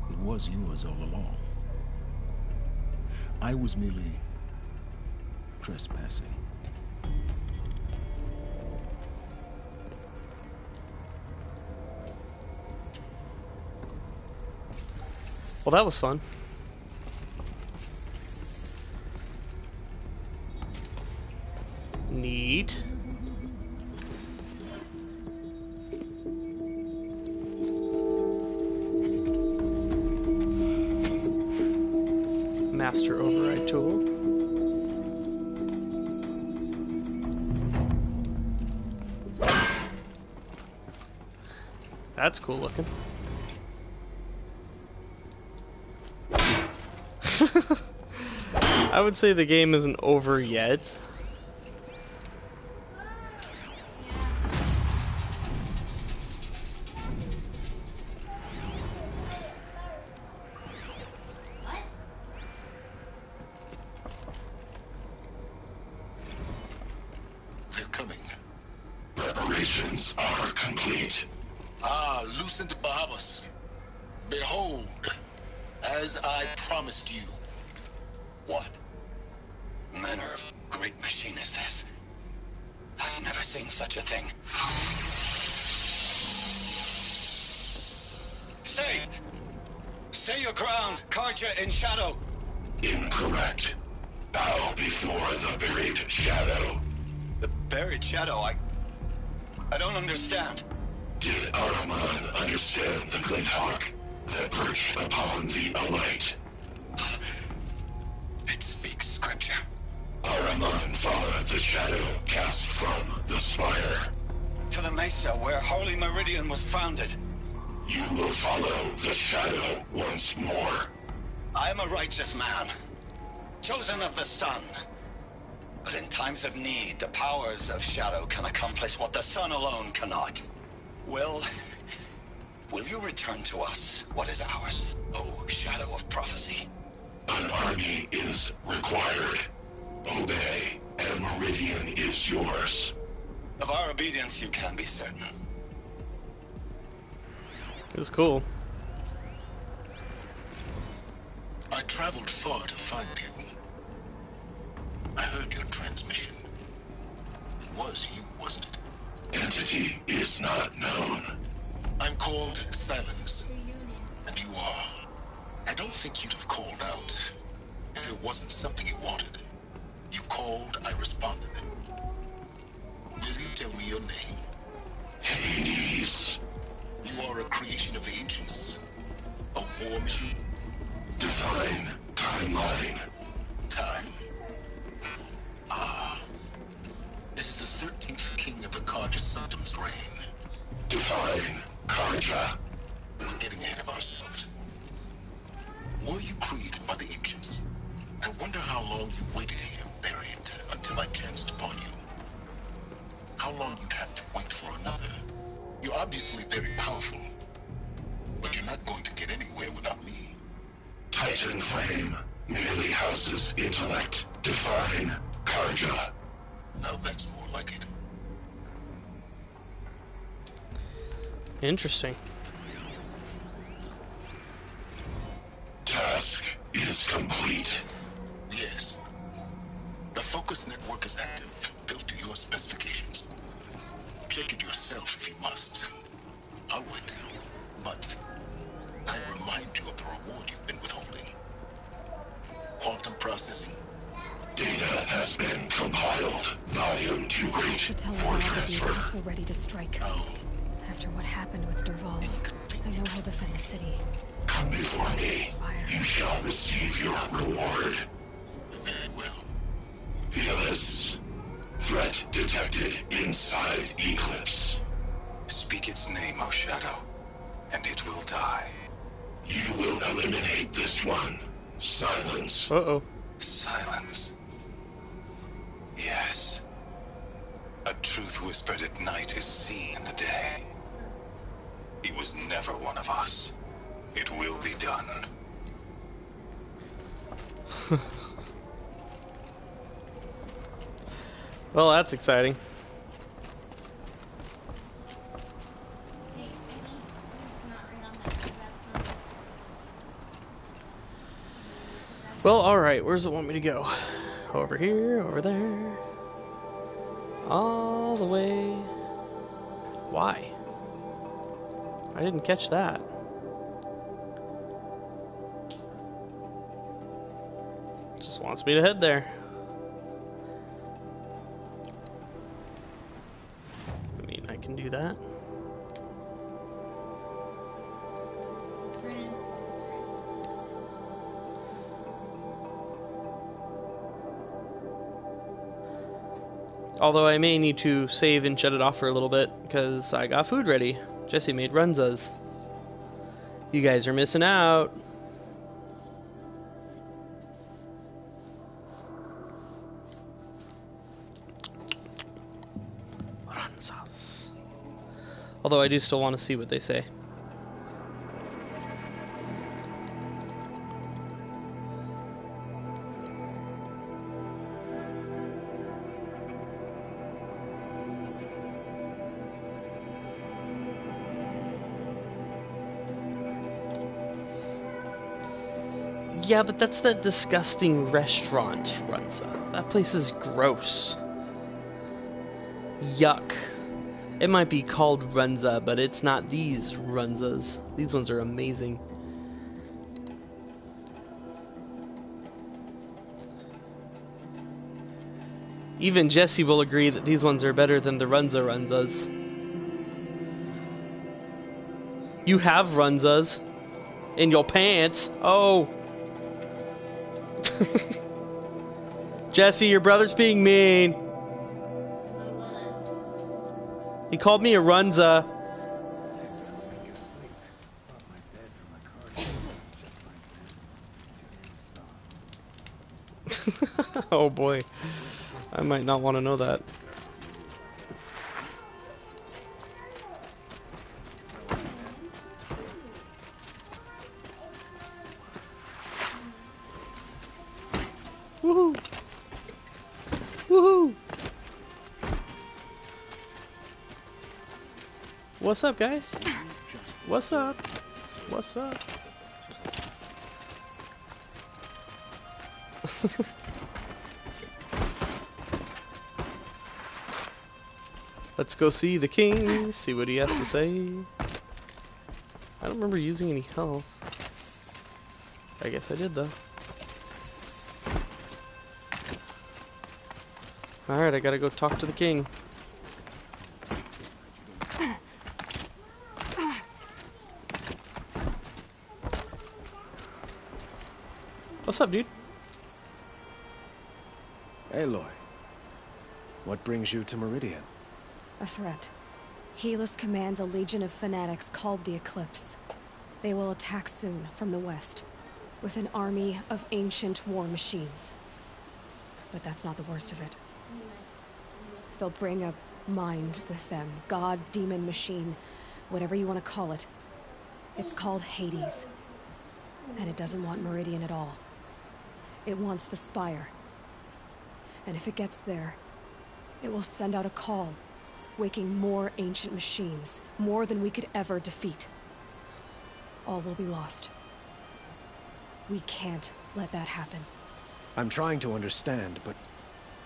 it was yours all along. I was merely trespassing. Well, that was fun. Neat. Master override tool. That's cool looking. I would say the game isn't over yet. They're coming. Preparations are complete. Ah, Lucent Bahavas. Behold, as I promised you. What manner of great machine is this? I've never seen such a thing. Stay! Stay your ground, Karja in shadow! Incorrect. Bow before the buried shadow. The buried shadow? I don't understand. Did Ahriman understand the glint hawk that perched upon the alight? It speaks scripture. Ahriman followed the shadow cast from the spire. To the mesa where Holy Meridian was founded. You will follow the shadow once more. I am a righteous man, chosen of the sun. But in times of need, the powers of shadow can accomplish what the sun alone cannot. Will you return to us what is ours, O shadow of prophecy? An army is required. Obey, and Meridian is yours. Of our obedience you can be certain. It's cool. I traveled far to find you. I heard your transmission. It was you, wasn't it? Entity is not known. I'm called Silence. And you are. don't think you'd have called out if it wasn't something you wanted. You called, I responded. Will you tell me your name? Hades. You are a creation of the ancients. A war machine. Divine timeline. Time. Ah. It is the 13th king of the Karja Saddam's reign. Divine Karja. We're getting ahead of ourselves. Were you created by the ancients? I wonder how long you waited here, buried, until I chanced upon you. How long you'd have to wait for another. You're obviously very powerful, but you're not going to get anywhere without me. Titan flame merely houses intellect. Divine Karja. Now that's more like it. Interesting. Task is complete. Yes. The focus network is active, built to your specifications. Check it yourself if you must. I'll wait. But I remind you of the reward you've been withholding. Quantum processing. Data has been compiled. Volume too great for transfer. So ready to strike. Oh. After what happened with Derval, I know he'll defend the city. Come before me. You shall receive your reward. Very well. Helis. Threat detected inside Eclipse. Speak its name, O Shadow, and it will die. You will eliminate this one. Silence. Uh-oh. Silence. Yes. A truth whispered at night is seen in the day. He was never one of us. It will be done. Well, that's exciting. Well, alright, where does it want me to go? Over here, over there. All the way. Why? I didn't catch that. Just wants me to head there. I mean, I can do that. Although I may need to save and shut it off for a little bit, because I got food ready. Jesse made runzas. You guys are missing out. Runzas. Although I do still want to see what they say. Yeah, but that's that disgusting restaurant, Runza. That place is gross. Yuck. It might be called Runza, but it's not these Runzas. These ones are amazing. Even Jesse will agree that these ones are better than the Runzas. You have Runzas in your pants. Oh. Jesse, your brother's being mean. He called me a Runza. Oh boy. I might not want to know that. Woohoo! Woohoo! What's up, guys? What's up? What's up? Let's go see the king, see what he has to say. I don't remember using any health. I guess I did, though. Alright, I gotta go talk to the king. What's up, dude? Aloy, what brings you to Meridian? A threat. Helis commands a legion of fanatics called the Eclipse. They will attack soon from the west, with an army of ancient war machines. But that's not the worst of it. They'll bring a mind with them. God, demon, machine, whatever you want to call it. It's called Hades. And it doesn't want Meridian at all. It wants the Spire. And if it gets there, it will send out a call, waking more ancient machines, more than we could ever defeat. All will be lost. We can't let that happen. I'm trying to understand, but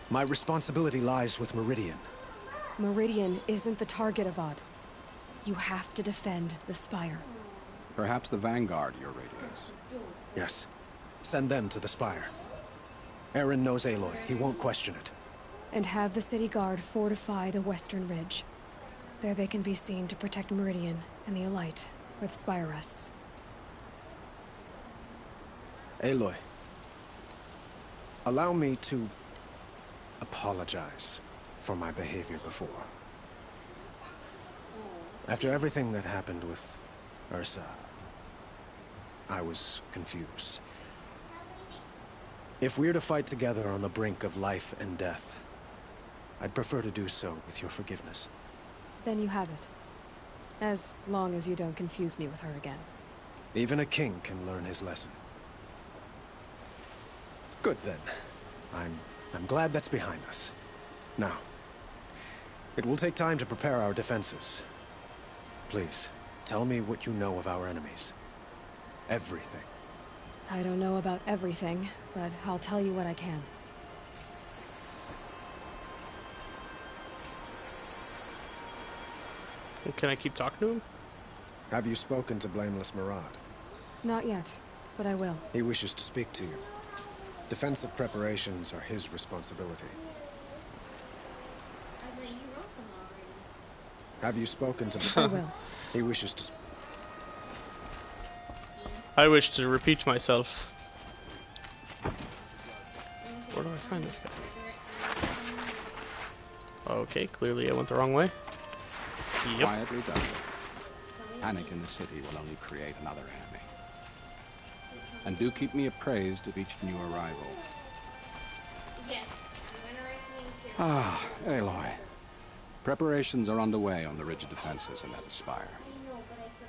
my responsibility lies with Meridian. Meridian isn't the target, Avad. You have to defend the Spire. Perhaps the Vanguard your radiance. Yes. Send them to the Spire. Aaron knows Aloy. He won't question it. And have the city guard fortify the western ridge. There they can be seen to protect Meridian and the Elite, where the Spire rests. Aloy, allow me to apologize for my behavior before. After everything that happened with Ursa, I was confused. If we're to fight together on the brink of life and death, I'd prefer to do so with your forgiveness. Then you have it. As long as you don't confuse me with her again. Even a king can learn his lesson. Good then. I'm glad that's behind us. Now, it will take time to prepare our defenses. Please, tell me what you know of our enemies. Everything. I don't know about everything, but I'll tell you what I can. Can I keep talking to him? Have you spoken to Blameless Murad? Not yet, but I will. He wishes to speak to you. Defensive preparations are his responsibility. Have you spoken to... I will. He wishes to... I wish to repeat myself. Where do I find this guy? Okay, clearly I went the wrong way. Yep. Quietly done. Panic in the city will only create another enemy. And do keep me appraised of each new arrival. Ah, Aloy. Preparations are underway on the ridge defenses and at the Spire.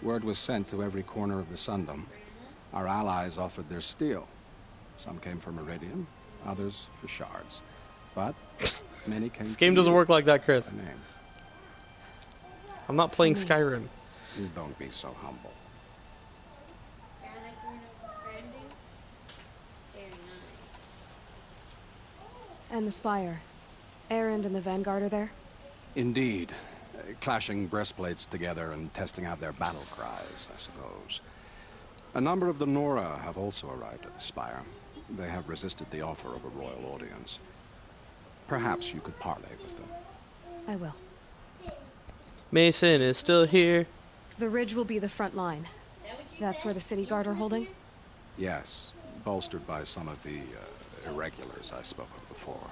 Word was sent to every corner of the Sundom. Our allies offered their steel. Some came for Meridian, others for shards. But many came This game doesn't work like that, Chris. I'm not playing Skyrim. Don't be so humble. And the Spire. Erend and the Vanguard are there? Indeed. Clashing breastplates together and testing out their battle cries, I suppose. A number of the Nora have also arrived at the Spire. They have resisted the offer of a royal audience. Perhaps you could parley with them. I will. Mason is still here. The ridge will be the front line. That's where the city guard are holding? Yes, bolstered by some of the irregulars I spoke of before.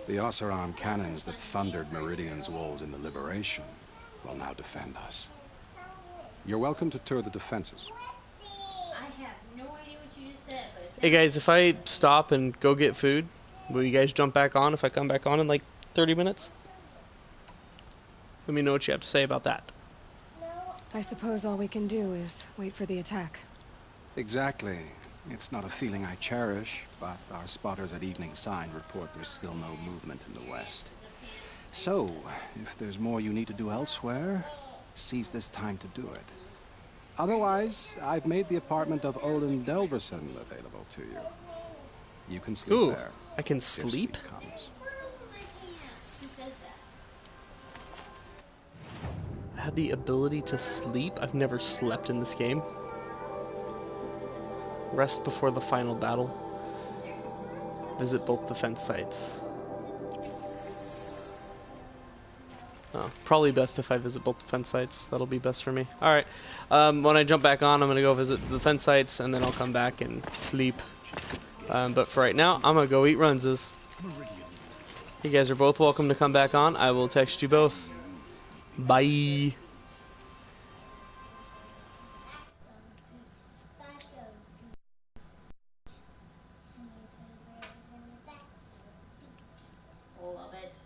The Oseram cannons that thundered Meridian's walls in the Liberation will now defend us. You're welcome to tour the defenses. Hey guys, if I stop and go get food, will you guys jump back on if I come back on in like 30 minutes? Let me know what you have to say about that. I suppose all we can do is wait for the attack. Exactly. It's not a feeling I cherish, but our spotters at Evening Sign report there's still no movement in the west. So, if there's more you need to do elsewhere, seize this time to do it. Otherwise, I've made the apartment of Olin Delverson available to you. You can sleep there. I can sleep? I have the ability to sleep? I've never slept in this game. Rest before the final battle. Visit both defense sites. Oh, probably best if I visit both defense sites. That'll be best for me. Alright, when I jump back on, I'm going to go visit the defense sites, and then I'll come back and sleep. But for right now, I'm going to go eat runses. You guys are both welcome to come back on. I will text you both. Bye.